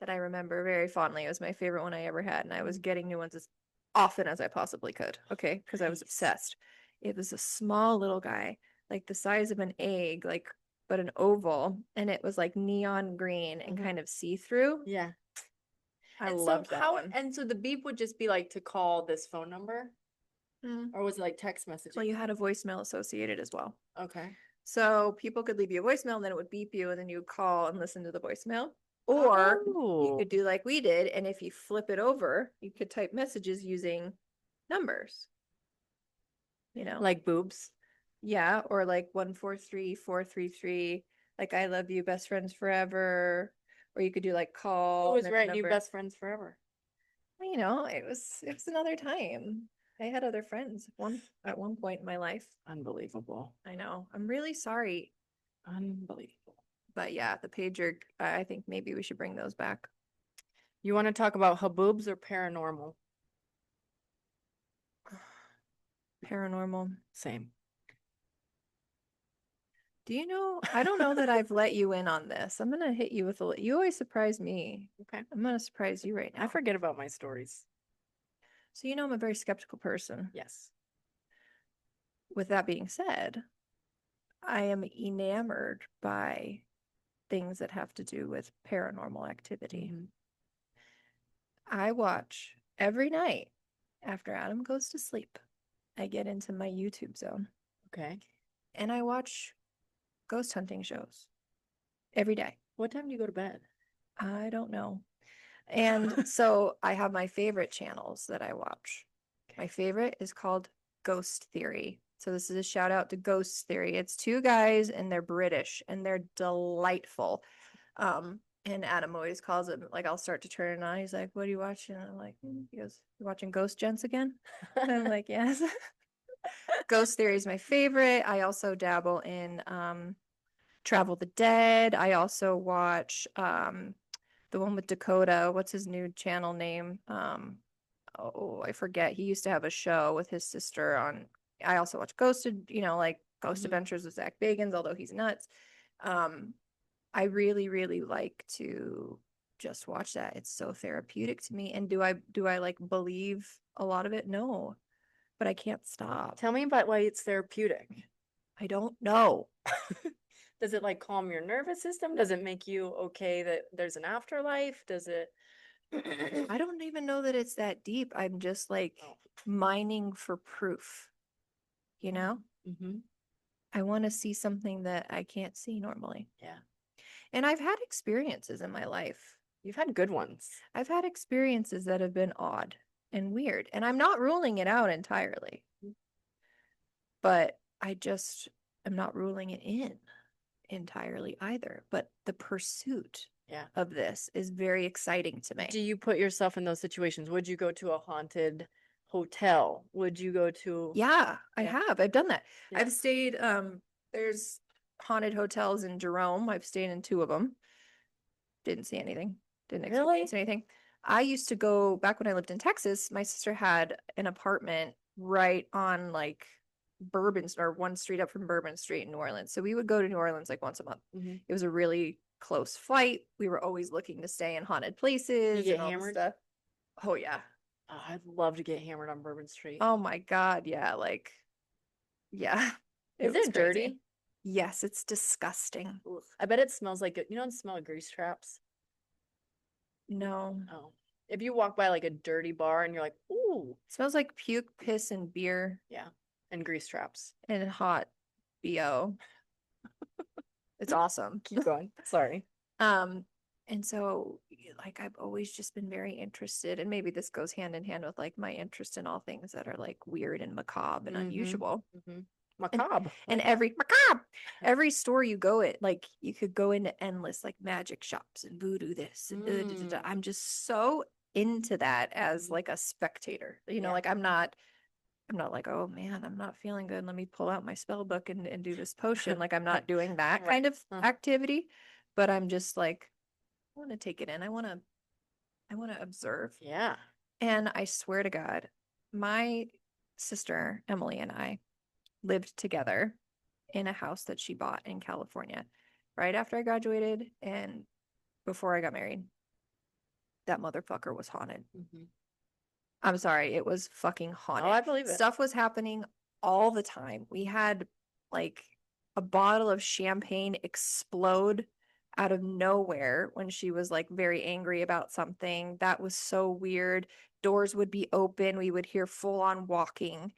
that I remember very fondly. It was my favorite one I ever had, and I was getting new ones as often as I possibly could. Okay, because I was Nice. obsessed. It was a small little guy, like the size of an egg, like but an oval, and it was like neon green and Mhm. kind of see-through. Yeah. I And so loved that how, one. and so the beep would just be like to call this phone number, Mm. or was it like text Well, messaging? you had a voicemail associated as well. Okay. So people could leave you a voicemail and then it would beep you and then you would call and listen to the voicemail. Or you Oh, could do like we did, and if you flip it over, you could type messages using numbers, you know? like boobs. Yeah, or like 143433, like I love you, best friends forever. Or you could do like Who call and was then a writing you number. best friends forever? You know, it was another time. I had other friends at one point in my life. Unbelievable. I know. I'm really sorry. Unbelievable. But yeah, the pager, I think maybe we should bring those back. You want to talk about haboobs or paranormal? Paranormal. Same. Do you know? I don't know that I've let you in on this. I'm gonna hit you with you always surprise me. Okay. I'm gonna surprise you right I now. forget about my stories. So you know I'm a very skeptical person. Yes. With that being said, I am enamored by things that have to do with paranormal activity. Mhm. I watch every night after Adam goes to sleep. I get into my YouTube zone Okay. and I watch ghost hunting shows every day. What time do you go to bed? I don't know. And so I have my favorite channels that I watch. My favorite is called Ghost Theory. So this is a shout out to Ghost Theory. It's two guys and they're British and they're delightful. And Adam always calls it like I'll start to turn it on. He's like, "What are you watching?" And I'm like, he goes, "You watching Ghost Gents again?" And I'm like, "Yes." Ghost Theory is my favorite. I also dabble in Travel the Dead. I also watch the one with Dakota. What's his new channel name? Oh, I forget. He used to have a show with his sister on. I also watch Ghosted, like Ghost Mhm. Adventures with Zach Bagans, although he's nuts. Um, I really, really like to just watch that. It's so therapeutic to me. And do I like believe a lot of it? No, but I can't stop. Tell me about why it's therapeutic. I don't know. Does it like calm your nervous system? Does it make you okay that there's an afterlife? Does it? I don't even know that it's that deep. I'm just like Oh. mining for proof, you know? Mm-hmm. I want to see something that I can't see normally. Yeah. And I've had experiences in my life. You've had good ones. I've had experiences that have been odd and weird, and I'm not ruling it out entirely, but I just am not ruling it in entirely either. But the pursuit Yeah. of this is very exciting to me. Do you put yourself in those situations? Would you go to a haunted hotel? Would you go to? Yeah, I Yeah. have. I've done that. Yeah. I've stayed, there's haunted hotels in Jerome. I've stayed in two of them. Didn't see anything. Didn't Really? experience anything. I used to go back when I lived in Texas. My sister had an apartment right on like Bourbon or one street up from Bourbon Street in New Orleans. So we would go to New Orleans like once a month. Mhm. It was a really close flight. We were always looking to stay in haunted You places get and all this hammered? stuff. Oh yeah. Oh, I'd love to get hammered on Bourbon Street. Oh my God. Yeah. Like, yeah. Is was it crazy. dirty? Yes, it's disgusting. Ugh. I bet it smells like you know the smell of grease traps? No. Oh. If you walk by like a dirty bar and you're like, ooh, It smells like puke, piss, and beer yeah, and grease traps. and hot BO. It's awesome. Keep going. Sorry. Um, And so, like, I've always just been very interested, and maybe this goes hand in hand with like my interest in all things that are like weird and macabre and unusual. And Macabre. and every macabre, every store you go at, like you could go into endless like magic shops and voodoo this and I'm just so into that as like a spectator. Yeah. Like I'm not like, oh man, I'm not feeling good. Let me pull out my spell book and do this potion. Like I'm not doing that Right. kind of activity, but I'm just like, I want to take it in. I want to observe. Yeah. And I swear to God, my sister Emily and I lived together in a house that she bought in California right after I graduated and before I got married. That motherfucker was haunted. I'm sorry, it was fucking haunted. Oh, I believe it. Stuff was happening all the time. We had like a bottle of champagne explode out of nowhere when she was like very angry about something. That was so weird. Doors would be open. We would hear full on walking.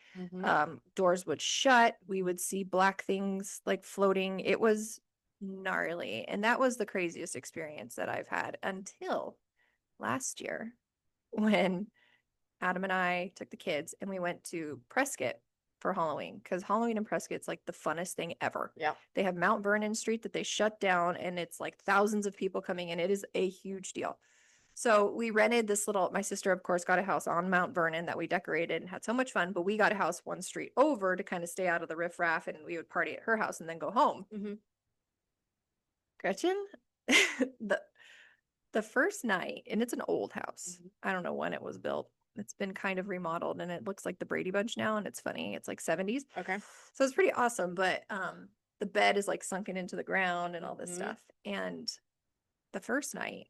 Doors would shut. We would see black things like floating. It was gnarly. And that was the craziest experience that I've had until last year when Adam and I took the kids and we went to Prescott for Halloween because Halloween in Prescott's like the funnest thing ever. Yeah. They have Mount Vernon Street that they shut down and it's like thousands of people coming in. It is a huge deal. So we rented this little, my sister, of course, got a house on Mount Vernon that we decorated and had so much fun, but we got a house one street over to kind of stay out of the riffraff and we would party at her house and then go home. Gretchen, the first night, and it's an old house. I don't know when it was built. It's been kind of remodeled and it looks like the Brady Bunch now and it's funny. It's like 70s. Okay. So it's pretty awesome, but the bed is like sunken into the ground and all this stuff. And the first night,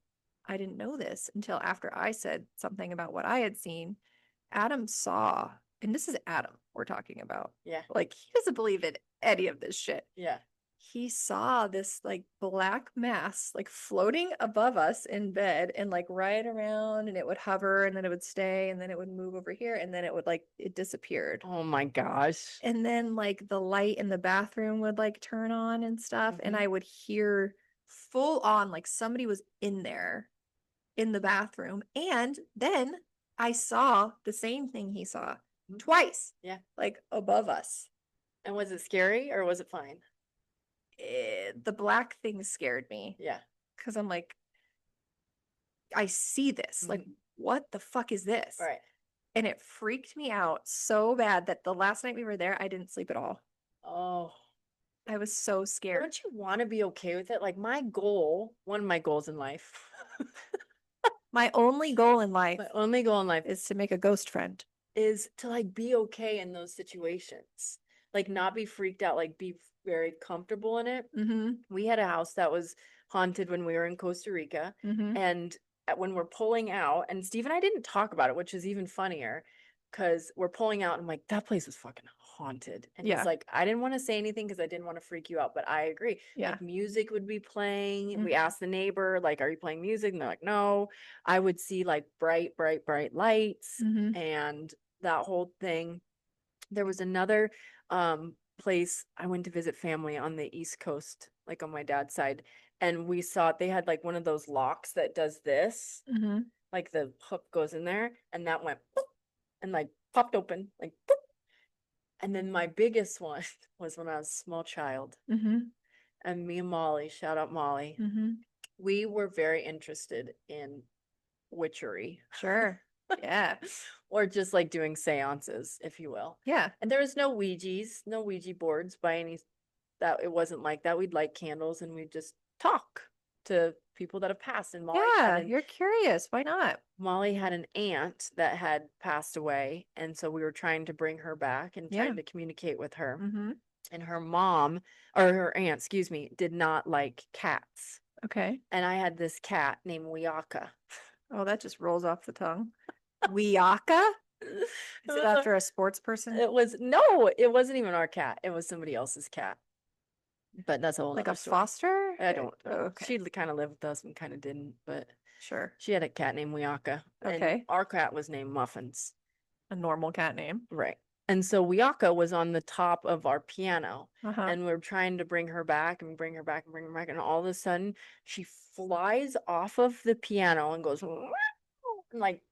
I didn't know this until after I said something about what I had seen. Adam saw, and this is Adam we're talking about. Yeah. Like he doesn't believe in any of this shit. Yeah. He saw this like black mass like floating above us in bed and like right around and it would hover and then it would stay and then it would move over here and then it would like it disappeared. Oh my gosh. And then like the light in the bathroom would like turn on and stuff and I would hear full on like somebody was in there in the bathroom and then I saw the same thing he saw twice. Yeah. Like above us. And was it scary or was it fine? The black thing scared me. Yeah. Because I'm like, I see this. Like, what the fuck is this? Right. And it freaked me out so bad that the last night we were there, I didn't sleep at all. Oh. I was so scared. Don't you want to be okay with it? Like my goal, one of my goals in life. My only goal in life My only goal in life is to make a ghost friend. is to like be okay in those situations. Like not be freaked out, like be very comfortable in it. We had a house that was haunted when we were in Costa Rica. And when we're pulling out, and Steve and I didn't talk about it, which is even funnier because we're pulling out and I'm like, that place was fucking haunted. And he's like, I didn't want to say anything because I didn't want to freak you out, but I agree. Like music would be playing. We asked the neighbor, like, are you playing music? And they're like, no. I would see like bright lights and that whole thing. There was another place I went to visit family on the East Coast, like on my dad's side, and we saw they had like one of those locks that does this, like the hook goes in there, and that went boop, and like popped open, like boop. And then my biggest one was when I was a small child, and me and Molly, shout out Molly, we were very interested in witchery. Sure. Yeah. Or just like doing seances, if you will. Yeah. And there was no Ouija boards by any that it wasn't like that. We'd light candles and we'd just talk to people that have passed. And you're curious. Why not? Molly had an aunt that had passed away. And so we were trying to bring her back and trying to communicate with her. And her mom, or her aunt, excuse me, did not like cats. Okay. And I had this cat named Wiaka. Oh, that just rolls off the tongue. Wiaka? Is it after a sports person? It wasn't even our cat. It was somebody else's cat. But that's a whole like a story. Foster? I don't know. Okay. She kind of lived with us and kind of didn't, but sure. She had a cat named Wiaka. Okay. And our cat was named Muffins. A normal cat name. Right. And so Wiyaka was on the top of our piano, Uh-huh. and we are trying to bring her back and bring her back and bring her back. And all of a sudden, she flies off of the piano and goes, "Wow," and like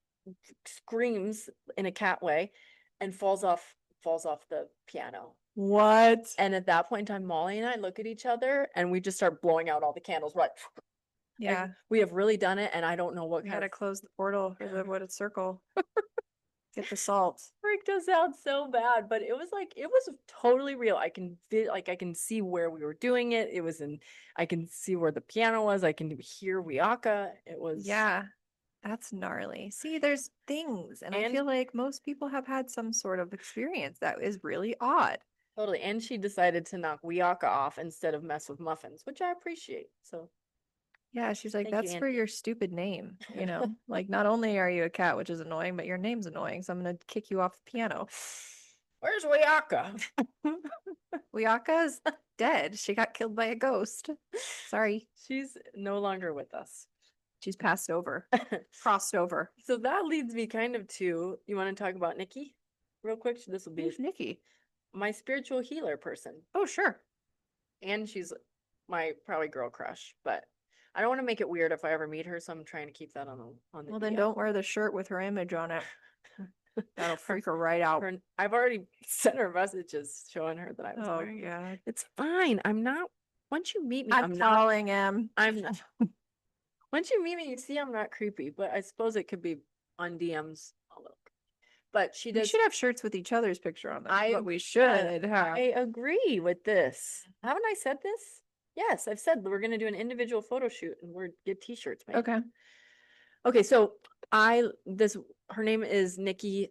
screams in a cat way and falls off the piano. What? And at that point in time, Molly and I look at each other and we just start blowing out all the candles. Right. Yeah. And we have really done it. And I don't know what We kind gotta of close the portal or the wooded circle. Get the salt. freaked us out so bad. But it was like, it was totally real. I can feel like I can see where we were doing it. It was in, I can see where the piano was. I can hear Wiyaka. It was. Yeah. That's gnarly. See, there's things, and I And feel like most people have had some sort of experience that is really odd. totally. And she decided to knock Wiyaka off instead of mess with Muffins, which I appreciate. So Yeah, she's like, thank you, that's for Auntie. your stupid name, you know? Like, not only are you a cat, which is annoying, but your name's annoying, so I'm gonna kick you off the piano. Where's Wiyaka? Uyaka's dead. She got killed by a ghost. Sorry. She's no longer with us. She's passed over. Crossed over. So that leads me kind of to, you want to talk about Niykee real quick? This will be Who's Niykee? my spiritual healer person. Oh, sure. And she's my probably girl crush, but I don't want to make it weird if I ever meet her, so I'm trying to keep that on the Well, then DL. don't wear the shirt with her image on it. That'll freak her right out. I've already sent her messages showing her that I was Oh, wearing it. God. It's fine. I'm not. Once you meet me, I'm calling him. I'm not. Once you meet me, you see I'm not creepy, but I suppose it could be on DMs a little. But she We does. should have shirts with each other's picture on them. I But we should have. I agree with this. Haven't I said this? Yes, I've said we're gonna do an individual photo shoot and we're get t-shirts made. Okay. Okay, so her name is Niykee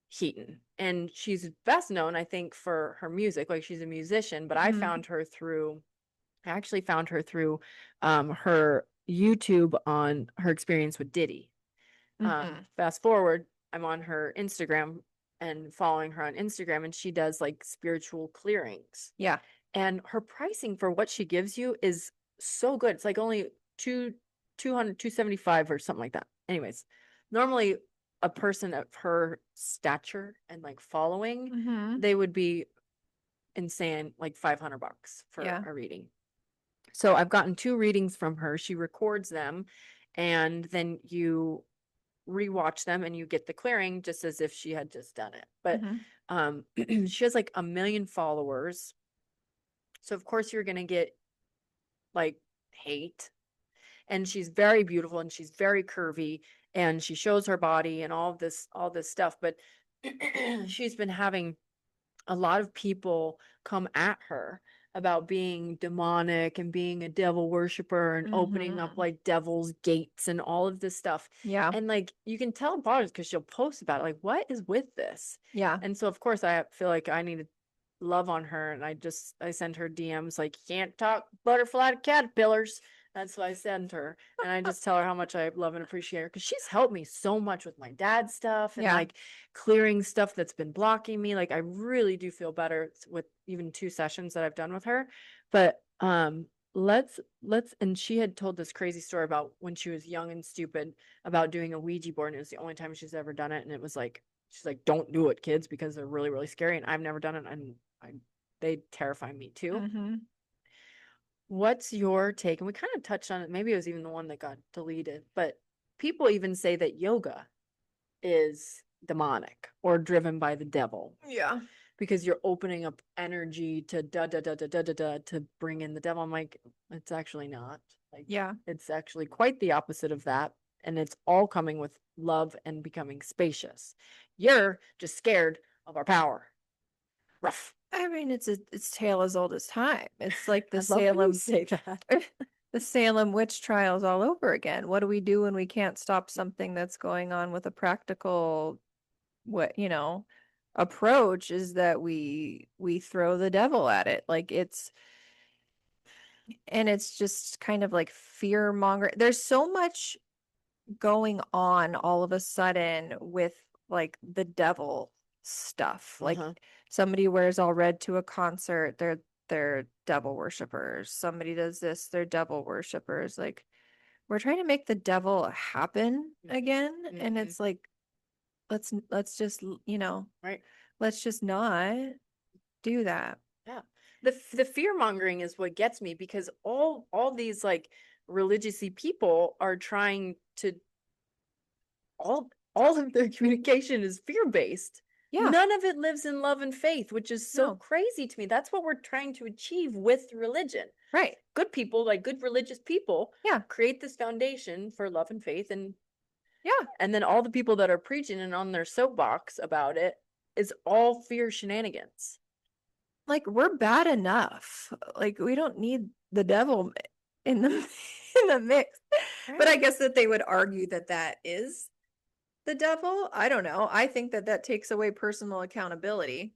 Heaton, and she's best known, I think, for her music. Like she's a musician, but I actually found her through her YouTube on her experience with Diddy. Fast forward, I'm on her Instagram and following her on Instagram, and she does like spiritual clearings. Yeah. And her pricing for what she gives you is so good. It's like only 275 or something like that. Anyways, normally a person of her stature and like following, they would be insane, like $500 for a reading. So I've gotten 2 readings from her. She records them, and then you rewatch them and you get the clearing just as if she had just done it. But she has like 1 million followers. So of course you're going to get like hate. And she's very beautiful and she's very curvy and she shows her body and all this stuff, but she's been having a lot of people come at her about being demonic and being a devil worshiper and opening up like devil's gates and all of this stuff. Yeah. And like you can tell bars because she'll post about it, like, what is with this? Yeah. And so of course I feel like I need to love on her, and I send her DMs like, you can't talk butterfly to caterpillars. That's what I send her. And I just tell her how much I love and appreciate her because she's helped me so much with my dad's stuff and like clearing stuff that's been blocking me. Like I really do feel better with even 2 sessions that I've done with her. But let's and she had told this crazy story about when she was young and stupid about doing a Ouija board, and it was the only time she's ever done it. And it was like, she's like, don't do it, kids, because they're really, really scary. And I've never done it, and they terrify me too. What's your take? And we kind of touched on it. Maybe it was even the one that got deleted, but people even say that yoga is demonic or driven by the devil. Yeah. Because you're opening up energy to to bring in the devil. I'm like, it's actually not. Like, it's actually quite the opposite of that. And it's all coming with love and becoming spacious. You're just scared of our power. Rough. I mean, it's tale as old as time. It's like the Salem say that. The Salem witch trials all over again. What do we do when we can't stop something that's going on with a practical, approach? Is that we throw the devil at it. Like it's just kind of like fear monger. There's so much going on all of a sudden with like the devil stuff. Like somebody wears all red to a concert, they're devil worshippers. Somebody does this, they're devil worshippers. Like we're trying to make the devil happen again. And it's like, let's just, right. let's just not do that. Yeah. The fear mongering is what gets me, because all these like religiously people are trying to, all of their communication is fear based. Yeah, None of it lives in love and faith, which is so no, crazy to me. That's what we're trying to achieve with religion. right. Good people, like good religious people, Yeah, create this foundation for love and faith, yeah. and then all the people that are preaching and on their soapbox about it is all fear shenanigans. Like we're bad enough. Like we don't need the devil in the in the mix. But I Right. guess that they would argue that that is the devil. I don't know. I think that that takes away personal accountability.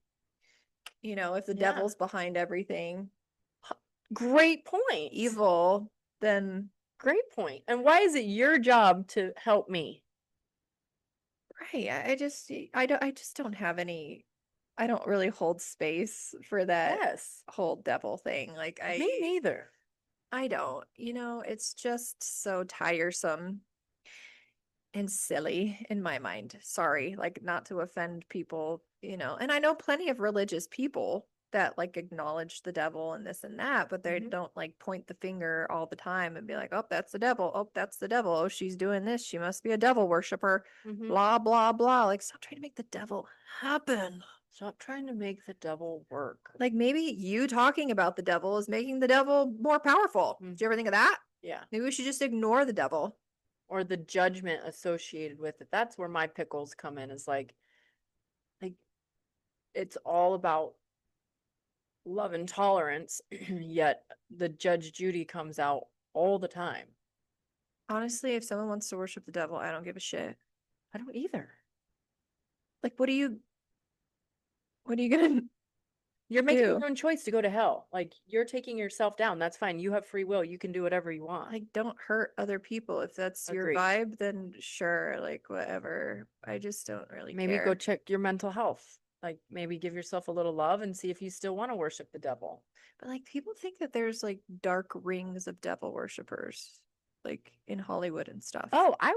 You know, if the Yeah. devil's behind everything Great point. evil, then Great point. And why is it your job to help me? right. I just don't have any. I don't really hold space for that Yes. whole devil thing. Like Me neither. I don't. You know, it's just so tiresome and silly in my mind. Sorry, like not to offend people, you know. And I know plenty of religious people that like acknowledge the devil and this and that, but they Mhm. don't like point the finger all the time and be like, "Oh, that's the devil. Oh, that's the devil. Oh, she's doing this. She must be a devil worshiper." Mhm. Blah blah blah. Like stop trying to make the devil happen. Stop trying to make the devil work. Like maybe you talking about the devil is making the devil more powerful. Mm. Do you ever think of that? Yeah. Maybe we should just ignore the devil. Or the judgment associated with it. That's where my pickles come in, is like it's all about love and tolerance, yet the Judge Judy comes out all the time. Honestly, if someone wants to worship the devil, I don't give a shit. I don't either. Like, what are you gonna You're making do? your own choice to go to hell. Like, you're taking yourself down. That's fine. You have free will. You can do whatever you want. Like, don't hurt other people. If that's your Agree. vibe, then sure, like whatever. I just don't really Maybe go care. check your mental health. Like, maybe give yourself a little love and see if you still want to worship the devil. But like people think that there's like dark rings of devil worshippers, like in Hollywood and stuff. Oh, I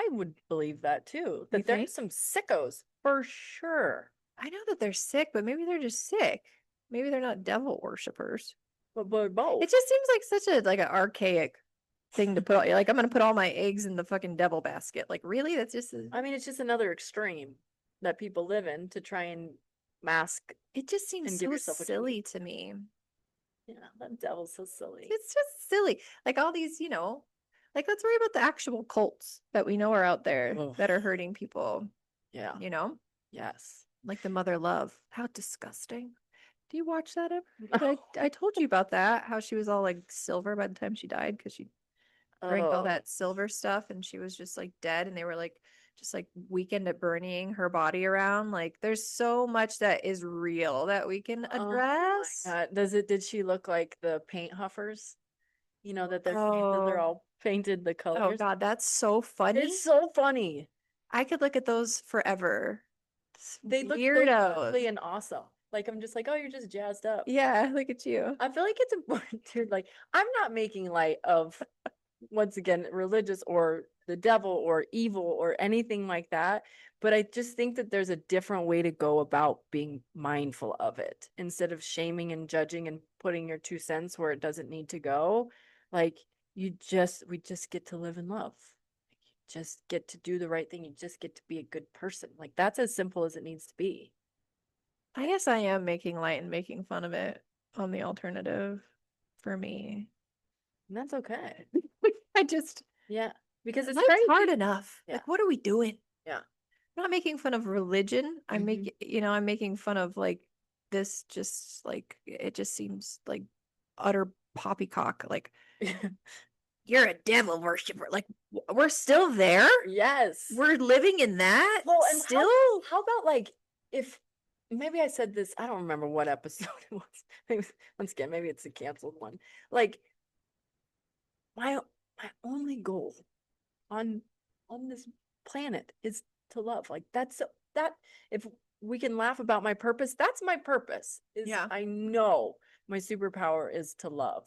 would believe that too. You That think? there's some sickos for sure. I know that they're sick, but maybe they're just sick. Maybe they're not devil worshippers. But both. It just seems like such a like an archaic thing to put. Like I'm gonna put all my eggs in the fucking devil basket. Like really? That's just I mean, it's just another extreme that people live in to try and mask it just seems and give so yourself what you silly need. to me. Yeah, that devil's so silly. It's just silly. Like all these, you know, like let's worry about the actual cults that we know are out there Ugh. that are hurting people, Yeah. you know? Yes. Like the mother love. How disgusting. Do you watch that ever? I told you about that, how she was all like silver by the time she died because she drank all Oh. that silver stuff and she was just like dead and they were like just like weekend at burning her body around. Like there's so much that is real that we can address. Did she look like the paint huffers? You know that they're Oh, all painted the oh colors. God, that's so funny. It's so funny. I could look at those forever. They look so Weirdos. lovely and awesome. Like, I'm just like, oh, you're just jazzed up. Yeah, look at you. I feel like it's important to, like, I'm not making light of, once again, religious or the devil or evil or anything like that. But I just think that there's a different way to go about being mindful of it, instead of shaming and judging and putting your 2 cents where it doesn't need to go. Like, we just get to live in love. You just get to do the right thing. You just get to be a good person. Like, that's as simple as it needs to be. I guess I am making light and making fun of it on the alternative for me. And that's okay. I just Yeah. Because it's life's crazy. hard enough. Yeah. Like, what are we doing? Yeah. I'm not making fun of religion. I'm Mhm. making, you know, I'm making fun of like this just like it just seems like utter poppycock. Like you're a devil worshiper. Like we're still there. Yes. We're living in that Well, and still. how about like, if maybe I said this, I don't remember what episode it was. Maybe, once again, maybe it's a canceled one. Like, my only goal on this planet is to love. Like, that if we can laugh about my purpose, that's my purpose. Is Yeah. I know my superpower is to love.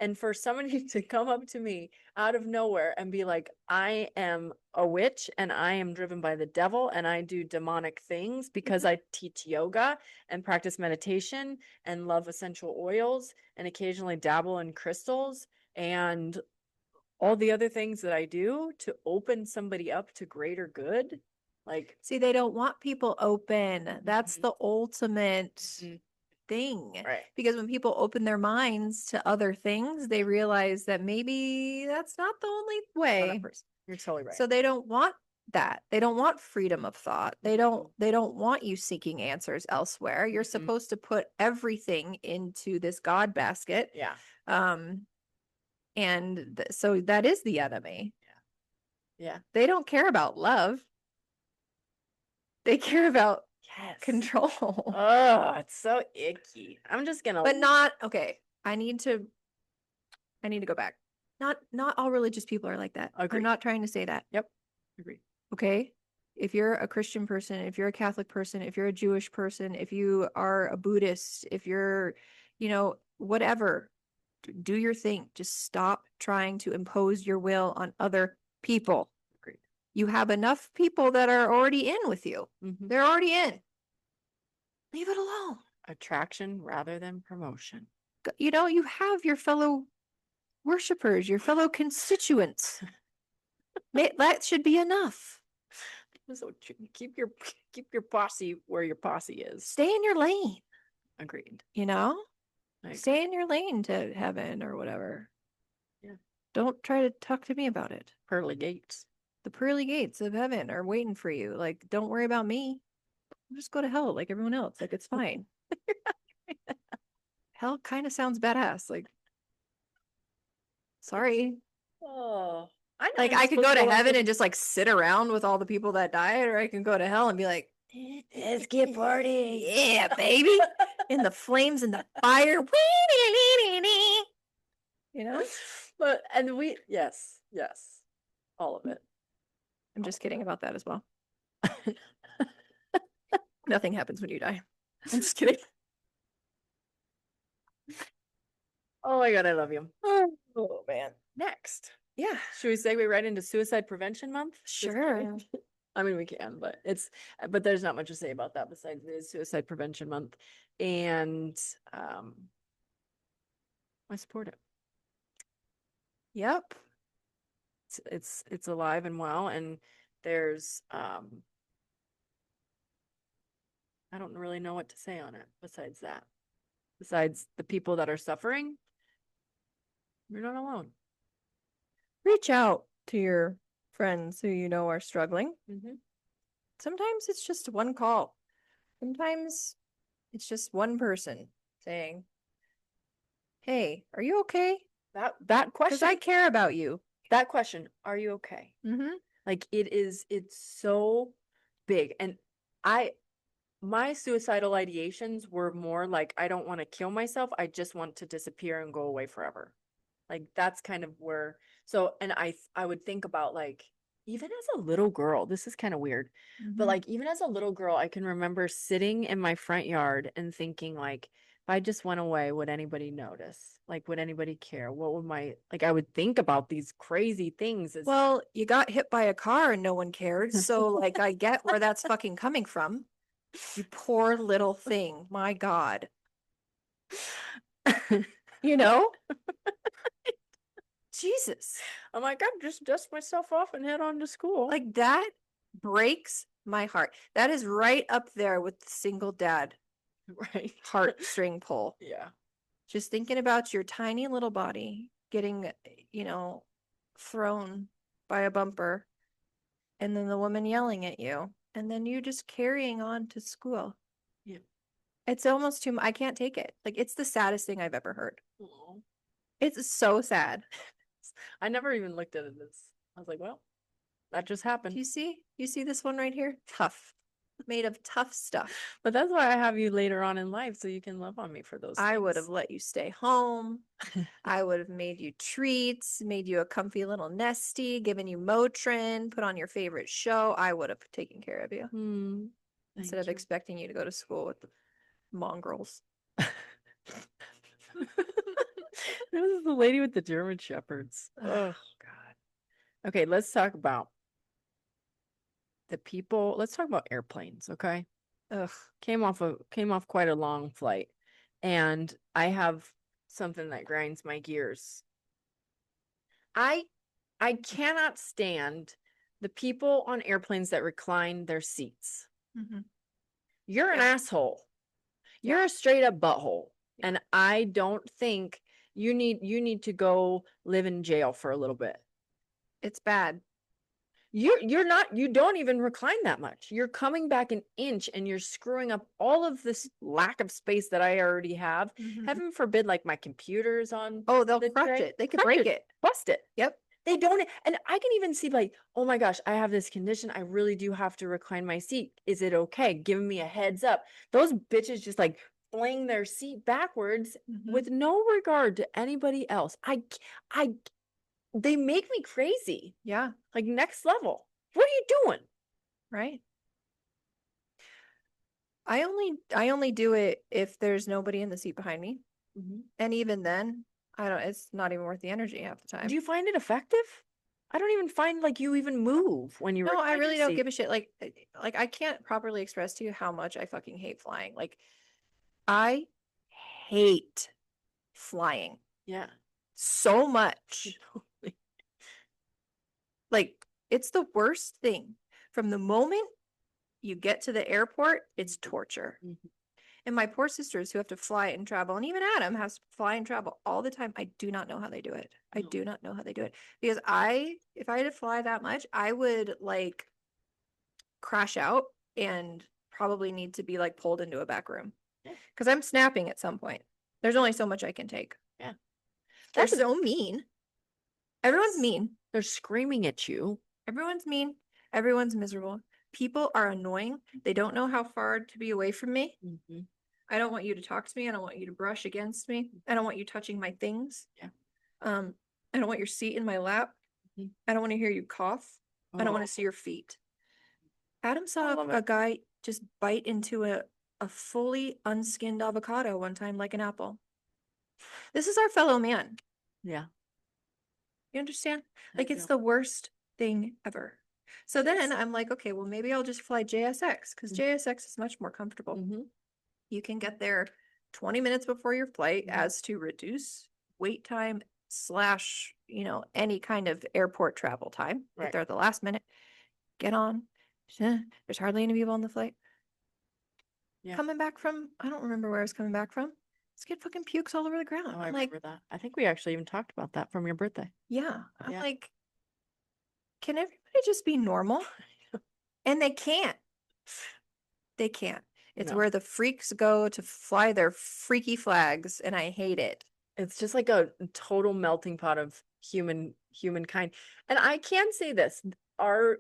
And for somebody to come up to me out of nowhere and be like, I am a witch and I am driven by the devil and I do demonic things because I teach yoga and practice meditation and love essential oils and occasionally dabble in crystals and all the other things that I do to open somebody up to greater good. Like, See, they don't want people open. That's Mhm. the ultimate Mhm. thing. Right. Because when people open their minds to other things, they realize that maybe that's not the only way. 100%. You're totally right. So they don't want that. They don't want freedom of thought. They don't want you seeking answers elsewhere. You're Mhm. supposed to put everything into this God basket. Yeah. And so that is the enemy. Yeah. They don't care about love. They care about Yes. control. Oh, it's so icky. I'm just gonna. But not okay. I need to go back. Not all religious people are like that. Agreed. I'm not trying to say that. Yep. Agreed. Okay? If you're a Christian person, if you're a Catholic person, if you're a Jewish person, if you are a Buddhist, if you're, whatever, do your thing. Just stop trying to impose your will on other people. Agreed. You have enough people that are already in with you. Mhm. They're already in. Leave it alone. Attraction rather than promotion. You have your fellow worshipers, your fellow constituents. That should be enough. So keep your posse where your posse is. Stay in your lane. Agreed. Stay in your lane to heaven or whatever. Yeah. Don't try to talk to me about it. Pearly gates. The pearly gates of heaven are waiting for you. Like, don't worry about me. Just go to hell like everyone else. Like, it's fine. Hell kind of sounds badass. Like, sorry. Oh, I know. Like, I could go to heaven and just like sit around with all the people that died, or I can go to hell and be like, let's get party. Yeah, baby. In the flames and the fire. But yes, all of it. I'm just kidding about that as well. Nothing happens when you die. I'm just kidding. Oh my God, I love you. Oh man. Next. Yeah. Should we segue right into Suicide Prevention Month? Sure. I mean, we can, but there's not much to say about that besides it is Suicide Prevention Month. And I support it. Yep. It's alive and well, and there's I don't really know what to say on it besides that. Besides the people that are suffering, you're not alone. Reach out to your friends who you know are struggling. Mm-hmm. Sometimes it's just one call. Sometimes it's just one person saying, "Hey, are you okay?" That Because question, I care about you. that question, are you okay? Mm-hmm. Like it's so big. And my suicidal ideations were more like, I don't want to kill myself. I just want to disappear and go away forever. Like that's kind of where, so, and I would think about like, even as a little girl, this is kind of weird, but like even as a little girl, I can remember sitting in my front yard and thinking like, if I just went away, would anybody notice? Like, would anybody care? What would I would think about these crazy things. Well, you got hit by a car and no one cared. So, like, I get where that's fucking coming from. You poor little thing. My God. You know? Jesus. I'm like, I'm just dust myself off and head on to school. Like, that breaks my heart. That is right up there with the single dad right. heartstring pull. Yeah. Just thinking about your tiny little body getting, thrown by a bumper, and then the woman yelling at you, and then you just carrying on to school. Yeah. It's almost too much. I can't take it. Like, it's the saddest thing I've ever heard. Aww. It's so sad. I never even looked at it as, I was like, well, that just happened. You see this one right here? Tough. Made of tough stuff. But that's why I have you later on in life, so you can love on me for those I things. would have let you stay home. I would have made you treats, made you a comfy little nesty, given you Motrin, put on your favorite show. I would have taken care of you instead of expecting you to go to school with the mongrels. This is the lady with the German Shepherds. Oh God. Okay, let's talk about the people. Let's talk about airplanes, okay? Ugh. Came off quite a long flight, and I have something that grinds my gears. I I cannot stand the people on airplanes that recline their seats. Mhm. You're an Yeah. asshole. You're a straight up butthole. Yeah. And I don't think you need to go live in jail for a little bit. It's bad. You don't even recline that much. You're coming back an inch and you're screwing up all of this lack of space that I already have. Mhm. Heaven forbid, like my computer's on Oh, they'll the crush tray. it. They could Crush break it. bust it. Yep. They don't, and I can even see like, oh my gosh, I have this condition. I really do have to recline my seat. Is it okay? Giving me a heads up. Those bitches just like fling their seat backwards Mhm. with no regard to anybody else. They make me crazy. Yeah. Like next level. What are you doing? Right. I only do it if there's nobody in the seat behind me. And even then, it's not even worth the energy half the time. Do you find it effective? I don't even find like you even move when you No, I recline your really don't seat. give a shit. Like I can't properly express to you how much I fucking hate flying. Like I hate flying Yeah. so much. Like it's the worst thing. From the moment you get to the airport, it's torture. Mhm. And my poor sisters who have to fly and travel, and even Adam has to fly and travel all the time. I do not know how they do it. I No. do not know how they do it. Because if I had to fly that much, I would like crash out and probably need to be like pulled into a back room. Yeah. Because I'm snapping at some point. There's only so much I can take. Yeah. They're That's so mean. Everyone's mean. They're screaming at you. Everyone's mean. Everyone's miserable. People are annoying. They don't know how far to be away from me. Mhm. I don't want you to talk to me. I don't want you to brush against me. I don't want you touching my things. Yeah. I don't want your seat in my lap. Mhm. I don't want to hear you cough. I don't want Oh. to see your feet. Adam I saw love a it. guy just bite into a fully unskinned avocado one time like an apple. This is our fellow man. Yeah. You understand? I Like it's do. the worst thing ever. So then I'm like, okay, well, maybe I'll just fly JSX because JSX is much more comfortable. Mhm. You can get there 20 minutes before your flight Mhm. as to reduce wait time slash, any kind of airport travel time. Get Right. there at the last minute, get on. There's hardly any people on the flight. Yeah. Coming back from, I don't remember where I was coming back from. Let's get fucking pukes all over the ground. Oh, I I'm like, remember that. I think we actually even talked about that from your birthday. yeah. I'm Yeah. like, can everybody just be normal? And they can't. They can't. It's No. where the freaks go to fly their freaky flags, and I hate it. It's just like a total melting pot of humankind. And I can say this, our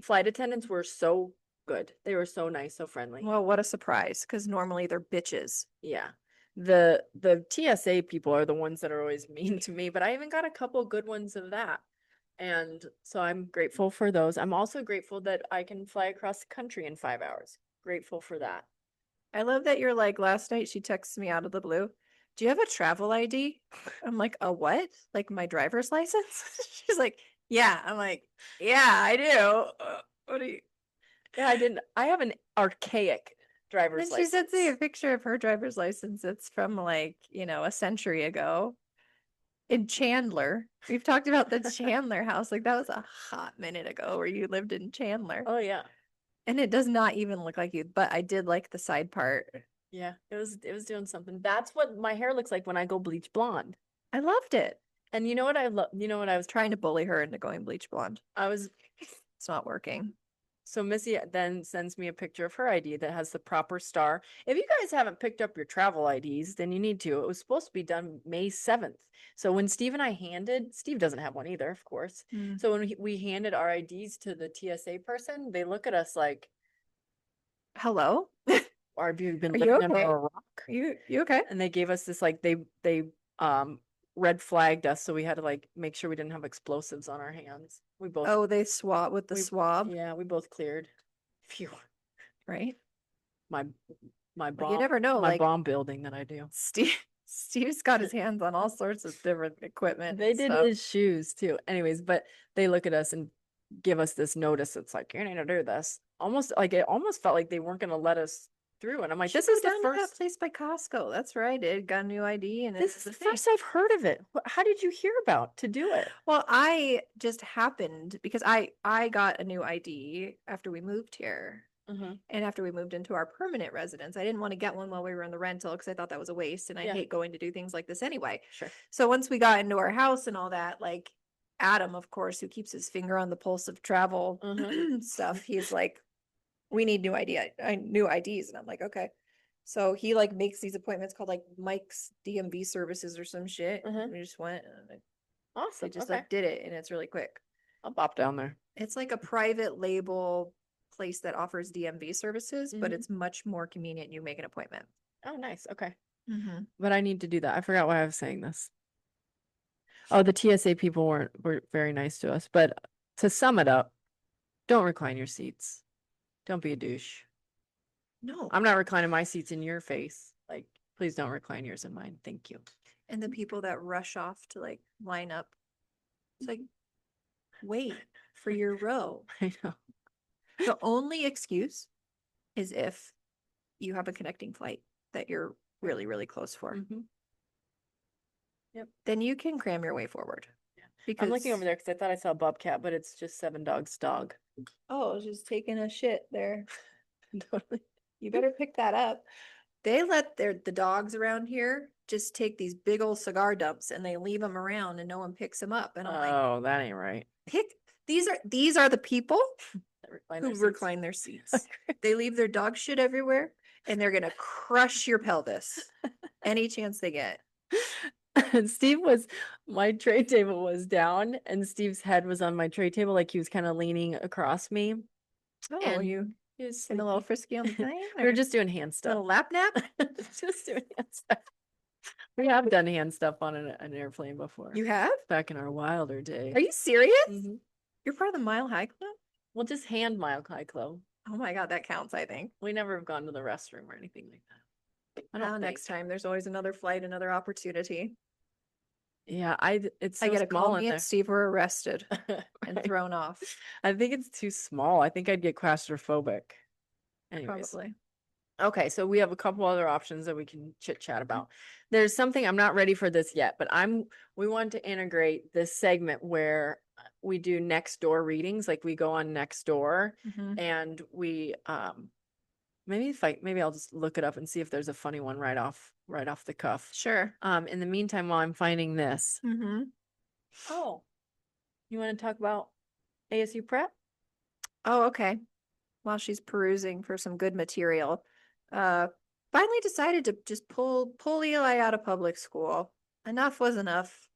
flight attendants were so good. They were so nice, so friendly. Well, what a surprise, because normally they're bitches. Yeah. The TSA people are the ones that are always mean to me, but I even got a couple good ones of that. And so I'm grateful for those. I'm also grateful that I can fly across the country in 5 hours. Grateful for that. I love that you're like, last night she texted me out of the blue. Do you have a travel ID? I'm like, a what? Like my driver's license? She's like, yeah. I'm like, yeah, I do. What do you? Yeah, I have an archaic driver's Then she sends me a license. picture of her driver's license. It's from like, a century ago in Chandler. We've talked about the Chandler house. Like that was a hot minute ago where you lived in Chandler. Oh yeah. And it does not even look like you, but I did like the side part. Yeah, it was doing something. That's what my hair looks like when I go bleach blonde. I loved it. And you know what I love? You know what I was Trying to bully her into going bleach blonde. I was It's not working. so Missy then sends me a picture of her ID that has the proper star. If you guys haven't picked up your travel IDs, then you need to. It was supposed to be done May 7th. So when Steve and I Steve doesn't have one either, of course. Mm. So when we handed our IDs to the TSA person, they look at us like, Hello? or have you been Are you living under okay? a rock? You okay? And they gave us this like they red flagged us, so we had to like make sure we didn't have explosives on our hands. We both Oh, they swab with the we swab, yeah, we both cleared. Phew. right? My my Well, you never know, my like bomb building that I do. Steve's got his hands on all sorts of different equipment They and did stuff. his shoes too. Anyways, but they look at us and give us this notice. It's like, you need to do this. Almost like it almost felt like they weren't going to let us through. And I'm like, Should this go is the down to that first. place by Costco. That's where I did. Got a new ID and This is the first I've heard of it. How did you hear about to do it? Well, I just happened because I got a new ID after we moved here. Mm-hmm. And after we moved into our permanent residence, I didn't want to get one while we were in the rental because I thought that was a waste and I Yeah. hate going to do things like this anyway. Sure. So once we got into our house and all that, like Adam, of course, who keeps his finger on the pulse of travel stuff, he's like, we need new new IDs. And I'm like, okay. So he like makes these appointments called like Mike's DMV services or some shit. Mhm. We just went and Awesome. they just Okay. like did it and it's really quick. I'll pop down there. It's like a private label place that offers DMV services, but Mhm. it's much more convenient. You make an appointment. Oh, nice. Okay. Mm-hmm. But I need to do that. I forgot why I was saying this. Oh, the TSA people were very nice to us. But to sum it up, don't recline your seats. Don't be a douche. No. I'm not reclining my seats in your face. Like, please don't recline yours in mine. Thank you. And the people that rush off to like line up, it's like, wait for your row. I know. The only excuse is if you have a connecting flight that you're really, really close for. Mhm. Yep. Then you can cram your way forward. Yeah. Because I'm looking over there because I thought I saw a bobcat, but it's just Seven Dogs dog. oh, I was just taking a shit there. Totally. You better pick that up. They let the dogs around here just take these big old cigar dumps and they leave them around and no one picks them up. And I'm like, Oh, that ain't right. these are the people Recline who their seats. recline their seats. They leave their dog shit everywhere and they're gonna crush your pelvis any chance they get. And my tray table was down and Steve's head was on my tray table, like he was kind of leaning across me. Oh, And you he was getting a little sleeping. frisky on the plane? We were or just doing hand stuff. little lap nap? Just doing hand stuff. We have done hand stuff on an airplane before. You have? Back in our wilder days. Are you serious? Mhm. You're part of the Mile High Club? Well, just hand Mile High Club. Oh my God, that counts, I think. We never have gone to the restroom or anything like that. I don't think. Next time. There's always another flight, another opportunity. Yeah, it's so I get a small call in me there. and Steve were arrested and Right. thrown off. I think it's too small. I think I'd get claustrophobic. Anyways. Probably. Okay, so we have a couple other options that we can chit chat about. There's something I'm not ready for this yet, but we want to integrate this segment where we do Nextdoor readings, like we go on Nextdoor Mhm. and we maybe I'll just look it up and see if there's a funny one right off the cuff. Sure. In the meantime, while I'm finding this. Mm-hmm. Oh, you want to talk about ASU Prep? Oh, okay. While she's perusing for some good material, finally decided to just pull Eli out of public school. Enough was enough.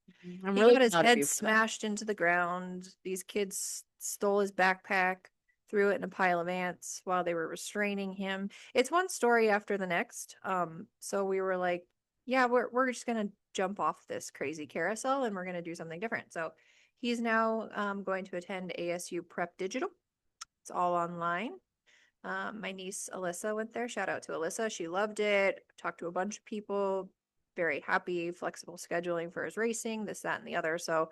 I'm He really got his proud of head you for that. smashed into the ground. These kids stole his backpack, threw it in a pile of ants while they were restraining him. It's one story after the next. So we were like, yeah, we're just gonna jump off this crazy carousel and we're gonna do something different. So he's now going to attend ASU Prep Digital. It's all online. My niece Alyssa went there. Shout out to Alyssa. She loved it. Talked to a bunch of people. Very happy, flexible scheduling for his racing, this, that, and the other. So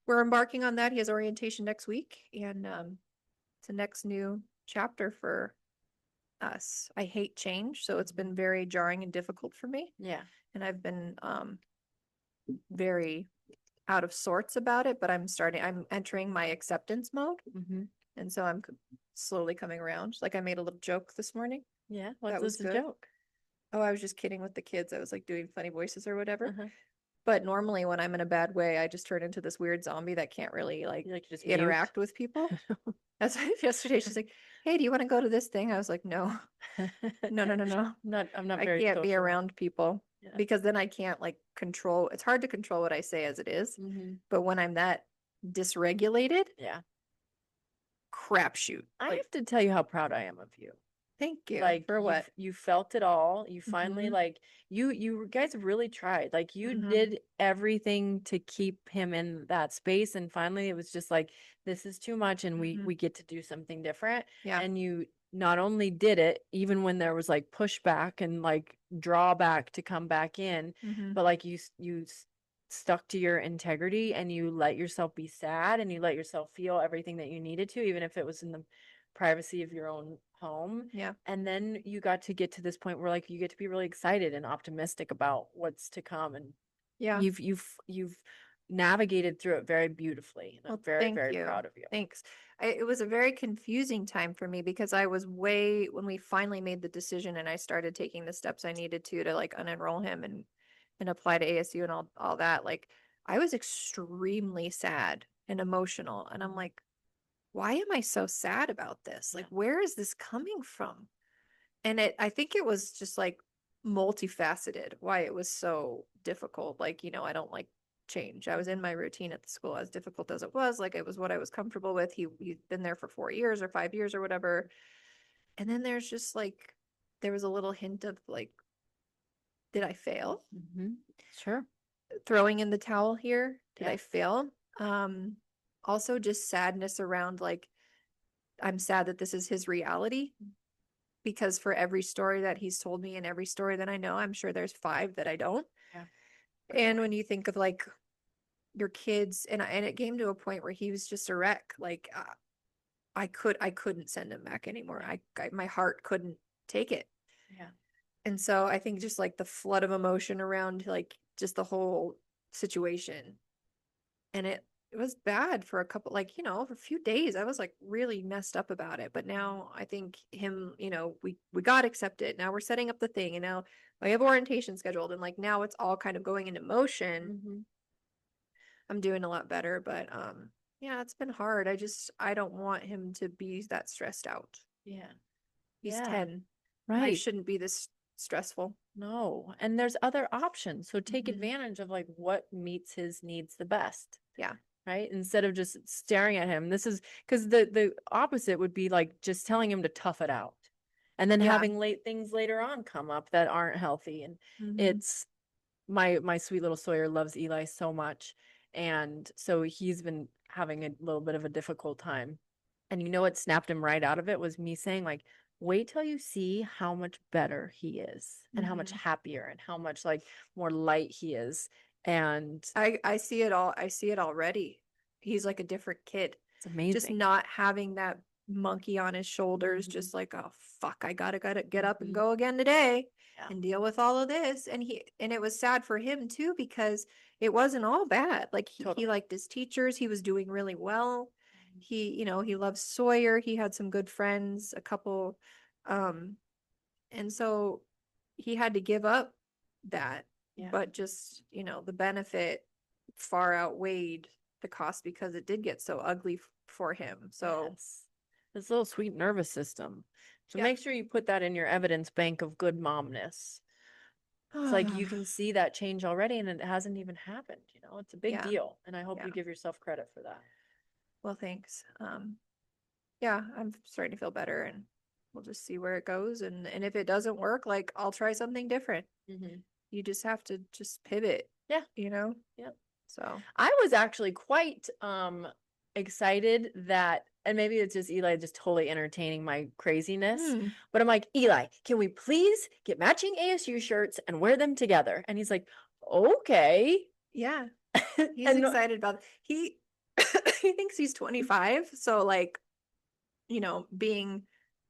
we're embarking on that. He has orientation next week, and it's the next new chapter for us. I hate change, so it's been very jarring and difficult for me. Yeah. And I've been very out of sorts about it, but I'm entering my acceptance mode. Mm-hmm. And so I'm slowly coming around. Like I made a little joke this morning. Yeah. That was What's a good. joke? Oh, I was just kidding with the kids. I was like doing funny voices or whatever. Uh-huh. But normally when I'm in a bad way, I just turn into this weird zombie that can't really like You like to just interact with people. That's why yesterday she's like, hey, do you want to go to this thing? I was like, no, no. I'm not I very can't be social. around people Yeah. because then I can't like control. It's hard to control what I say as it is. Mm-hmm. But when I'm that dysregulated, Yeah. crapshoot. I Like, have to tell you how proud I am of you. thank you. Like For what? you felt it all. You finally Mhm. like you guys really tried. Like you Mhm. did everything to keep him in that space, and finally it was just like this is too much, and we get to do something different. Yeah. And you not only did it, even when there was like pushback and like drawback to come back in, Mm-hmm. but like stuck to your integrity and you let yourself be sad and you let yourself feel everything that you needed to, even if it was in the privacy of your own home. Yeah. And then you got to get to this point where like you get to be really excited and optimistic about what's to come. And Yeah. you've navigated through it very beautifully. And Well, I'm very, thank very you. proud of you. Thanks. It was a very confusing time for me because I was when we finally made the decision and I started taking the steps I needed to like unenroll him and apply to ASU and all that, like I was extremely sad and emotional. And I'm like, why am I so sad about this? Like, where is this coming from? And I think it was just like multifaceted why it was so difficult. Like, I don't like change. I was in my routine at the school, as difficult as it was. Like, it was what I was comfortable with. He'd been there for 4 years or 5 years or whatever. And then there's just like, there was a little hint of like, did I fail? Mm-hmm. Sure. Throwing in the towel here. Did Yeah. I fail? Also just sadness around like, I'm sad that this is his reality, because for every story that he's told me and every story that I know, I'm sure there's 5 that I don't. Yeah. And when you think of like your kids, and it came to a point where he was just a wreck. Like I couldn't send him back anymore. My heart couldn't take it. Yeah. And so I think just like the flood of emotion around like just the whole situation, and it was bad for a couple, like, for a few days I was like really messed up about it. But now I think him, we got accepted, now we're setting up the thing, and now I have orientation scheduled, and like now it's all kind of going into motion. Mm-hmm. I'm doing a lot better. But yeah, it's been hard. I don't want him to be that stressed out. Yeah. He's Yeah. 10. Right. Life shouldn't be this stressful. No. And there's other options. So take Mhm. advantage of like what meets his needs the best. Yeah. Right. Instead of just staring at him. This is because the opposite would be like just telling him to tough it out. And then Yeah. having late things later on come up that aren't healthy. And Mhm. it's my sweet little Sawyer loves Eli so much. And so he's been having a little bit of a difficult time. And what snapped him right out of it was me saying, like, wait till you see how much better he is and how much Mhm. happier and how much like more light he is. And I see it all. I see it already. He's like a different kid. it's amazing. Just not having that monkey on his shoulders, Mhm. just like, oh fuck, I gotta get up and Mhm. go again today. Yeah. And deal with all of this. And it was sad for him too, because it wasn't all bad. Like he Totally. liked his teachers, he was doing really well. He loves Sawyer, he had some good friends, a couple, um, and so he had to give up that. Yeah. But just, the benefit far outweighed the cost, because it did get so ugly for him. So Yes. This little sweet nervous system. So yeah. make sure you put that in your evidence bank of good momness. It's like you can see that change already and it hasn't even happened. It's a big Yeah. deal. And I hope Yeah. you give yourself credit for that. Well, thanks. Yeah, I'm starting to feel better, and we'll just see where it goes. And if it doesn't work, like I'll try something different. Mm-hmm. You just have to just pivot. Yeah. Yeah. So I was actually quite excited that, and maybe it's just Eli just totally entertaining my craziness, but I'm like, Eli, can we please get matching ASU shirts and wear them together? And he's like, okay. yeah, he's And excited about he he thinks he's 25, so like, being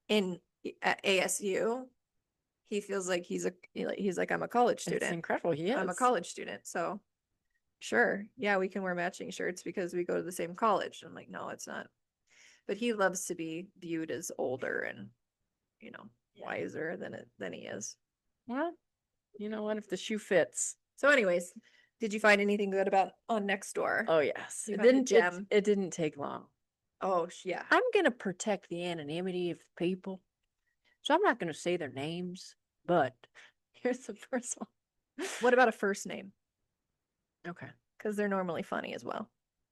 in at ASU, he feels like he's like, I'm a college it's student. incredible. He I'm a is. college student, so sure, yeah, we can wear matching shirts because we go to the same college. I'm like, no, it's not. But he loves to be viewed as older and, wiser than he is. Well, you know what? If the shoe fits. So, anyways, did you find anything good about on Nextdoor? Oh yes. You It found a didn't gem. it didn't take long. Oh yeah. I'm gonna protect the anonymity of people. So I'm not gonna say their names, but here's the first one. What about a first name? Okay. Because they're normally funny as well.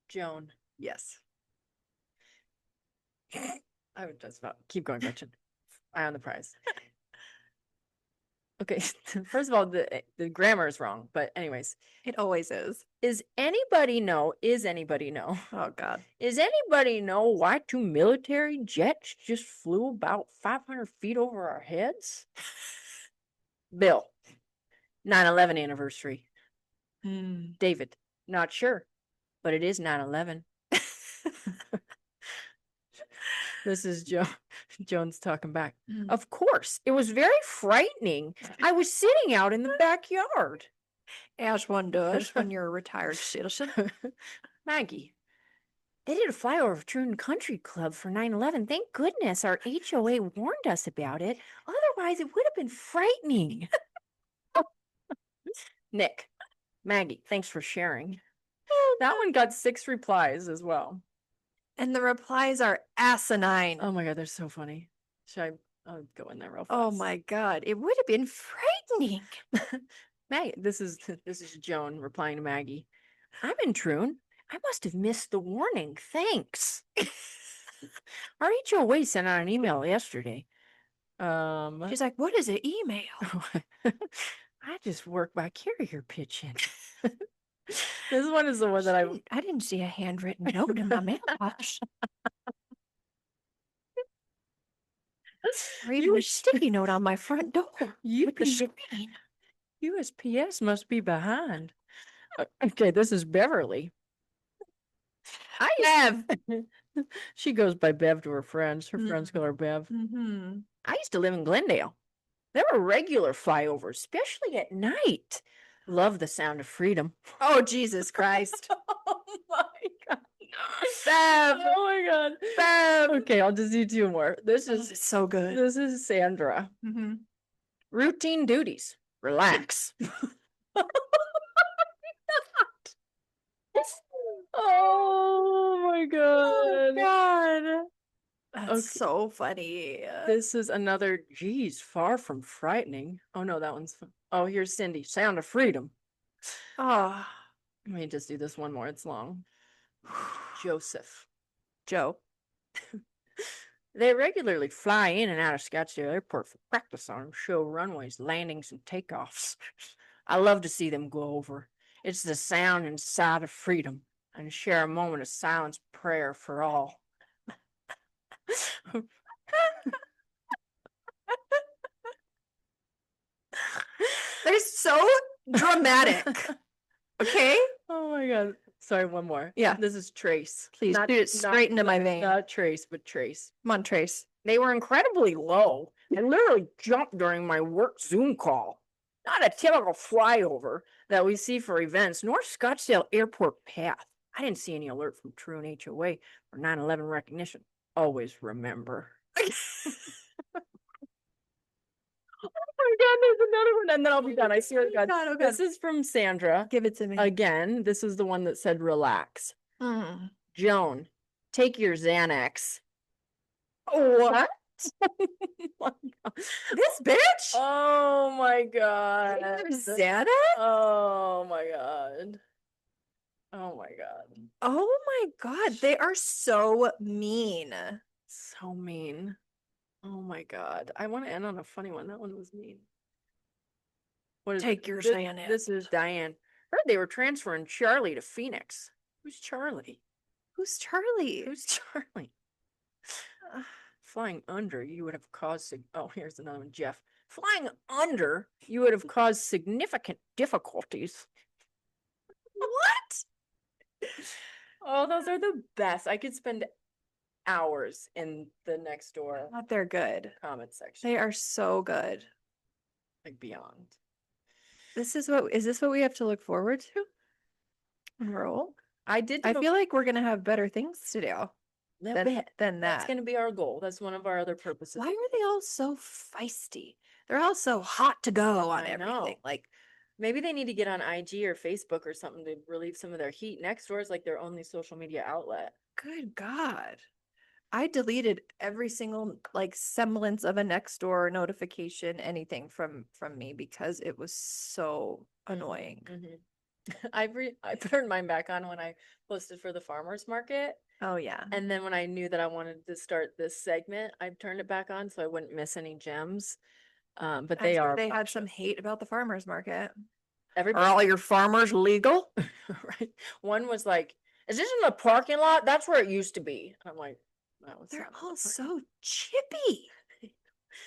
Joan. Yes. I would just about keep going, Gretchen. Eye on the prize. Okay, first of all, the grammar is wrong, but anyways, It always is. is anybody know Oh God. is anybody know why 2 military jets just flew about 500 feet over our heads? Bill, 9/11 anniversary. Mm. David, not sure, but it is 9/11. This is Jones talking back. Mm. Of course, it was very frightening. I was sitting out in the backyard. As one does when you're a retired citizen. Maggie, they did a flyover of Troon Country Club for 9/11. Thank goodness our HOA warned us about it. Otherwise, it would have been frightening. Nick, Maggie, thanks for sharing. That one got 6 replies as well. And the replies are asinine. Oh my God, they're so funny. I'll go in there real fast. Oh my God. It would have been frightening. Maggie, this is Joan replying to Maggie. I'm in Troon. I must have missed the warning. Thanks. Our HOA sent out an email yesterday. She's like, what is an email? I just work by carrier pigeon. This one is the one that I didn't see a handwritten note in my mailbox. Or even a sticky note on my front door with the screen. USPS must be behind. Okay, this is Beverly. Bev. She goes by Bev to her friends. Her friends call her Bev. Mm-hmm. I used to live in Glendale. There were regular flyovers, especially at night. Love the sound of freedom. Oh, Jesus Christ. Oh my God. Bev. Oh my God. Bev. Okay, I'll just do 2 more. This is so good. This is Sandra. Mm-hmm. Routine duties. Relax. Oh my God. God. That's Okay. so funny. This is another, geez, far from frightening. Oh no, that one's, oh, here's Cindy. Sound of freedom. Oh, Let me just do this one more. It's long. Joseph. Joe. They regularly fly in and out of Scottsdale Airport for practice on show runways, landings, and takeoffs. I love to see them go over. It's the sound and sight of freedom, and share a moment of silence prayer for all. They're so dramatic. Okay? Oh my God. Sorry, one more. Yeah. This is Trace. Please shoot it straight into my vein. Not Trace, but Trace. Come on, Trace. They were incredibly low. I literally jumped during my work Zoom call. Not a typical flyover that we see for events, nor Scottsdale Airport path. I didn't see any alert from Troon HOA or 9/11 recognition. Always remember. Oh my God, there's another one, and then I'll be done. I swear to God. God, oh God. This is from Sandra. Give it to me. Again, this is the one that said relax. Mm. Joan, take your Xanax. What? Oh my God. This bitch? Oh my God. Xanax? Oh my God. Oh my God. Oh my God. They are so mean. So mean. Oh my God. I want to end on a funny one. That one was mean. What is Take your this? Xanax. This is Diane. Heard they were transferring Charlie to Phoenix. Who's Charlie? Who's Charlie? Who's Charlie? Flying under, you would have caused. Oh, here's another one, Jeff. Flying under, you would have caused significant difficulties. What? Oh, those are the best. I could spend hours in the Nextdoor They're good. comment section. They are so good. Like beyond. Is this what we have to look forward to? Roll. I feel like we're gonna have better things to do than than That's that. going to be our goal. That's one of our other purposes. Why are they all so feisty? They're all so hot to go on I everything. know. Like, Maybe they need to get on IG or Facebook or something to relieve some of their heat. Nextdoor is like their only social media outlet. good God. I deleted every single like semblance of a Nextdoor notification, anything from me because it was so annoying. Mm-hmm. I turned mine back on when I posted for the farmers market. Oh yeah. And then when I knew that I wanted to start this segment, I turned it back on so I wouldn't miss any gems. But I'm they sure are they had some obnoxious. hate about the farmers market. Are Everybody, all your farmers legal? right? One was like, "Is this in the parking lot? That's where it used to be." And I'm like, "No, it's They're not in the all parking so chippy.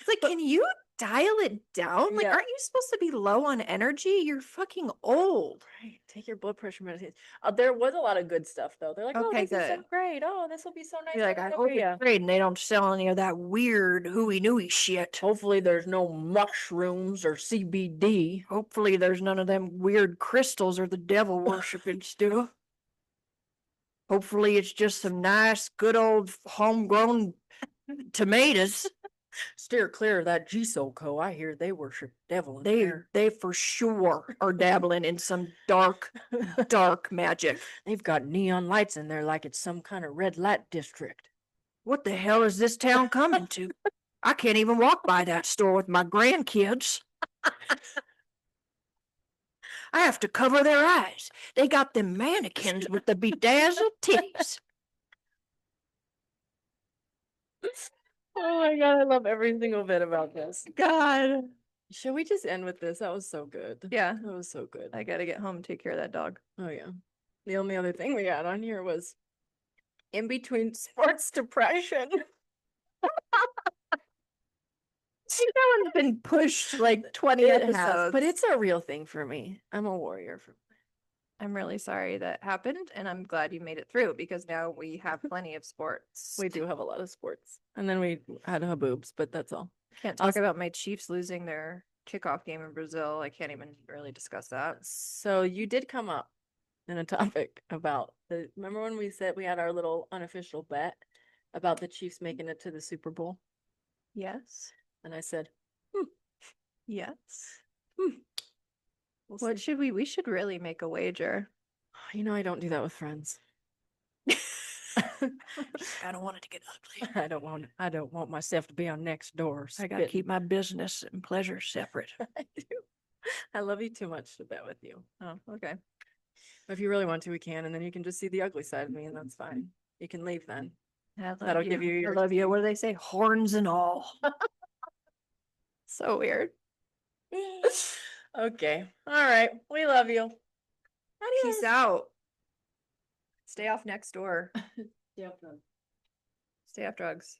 It's like, can you dial it down? Like, Yeah. aren't you supposed to be low on energy? You're fucking old. Right. Take your blood pressure medicine." There was a lot of good stuff though. They're like, "Oh, Okay, this is so good. great. Oh, this will be so nice You're for like, the I hope it's area." great and they don't sell any of that weird hooey nooey shit. Hopefully, there's no mushrooms or CBD. Hopefully there's none of them weird crystals or the devil worshiping stuff. Hopefully it's just some nice, good old homegrown tomatoes. Steer clear of that GSO-Co. I hear they worship devil in They there. they for sure are dabbling in some dark, dark magic. They've got neon lights in there like it's some kind of red light district. What the hell is this town coming to? I can't even walk by that store with my grandkids. I have to cover their eyes. They got them mannequins with the bedazzled titties. Oh my god, I love every single bit about this. God. Should we just end with this? That was so good. Yeah. That was so good. I gotta get home and take care of that dog. Oh yeah. The only other thing we had on here was in between sports depression. That one's been pushed like 20 It has, episodes. but it's a real thing for me. I'm a warrior for I'm really sorry that happened, and I'm glad you made it through because now we have plenty of sports. we do have a lot of sports. And then we had boobs, but that's all. Can't talk about my Chiefs losing their kickoff game in Brazil. I can't even really discuss that. So you did come up in a topic about remember when we said we had our little unofficial bet about the Chiefs making it to the Super Bowl? Yes. And I said, Yes. we'll What see. should we should really make a wager. You know, I don't do that with friends. I don't want it to get ugly. I don't want myself to be on Nextdoor. I gotta keep my business and pleasure separate. I do. I love you too much to bet with you. Oh, okay. If you really want to, we can, and then you can just see the ugly side of me, and that's fine. You can leave then. I love That'll you. give you your I love you. What do they say? Horns and all. So weird. Okay. All right. We love you. Peace out. Stay off Nextdoor. Yep. Stay off drugs.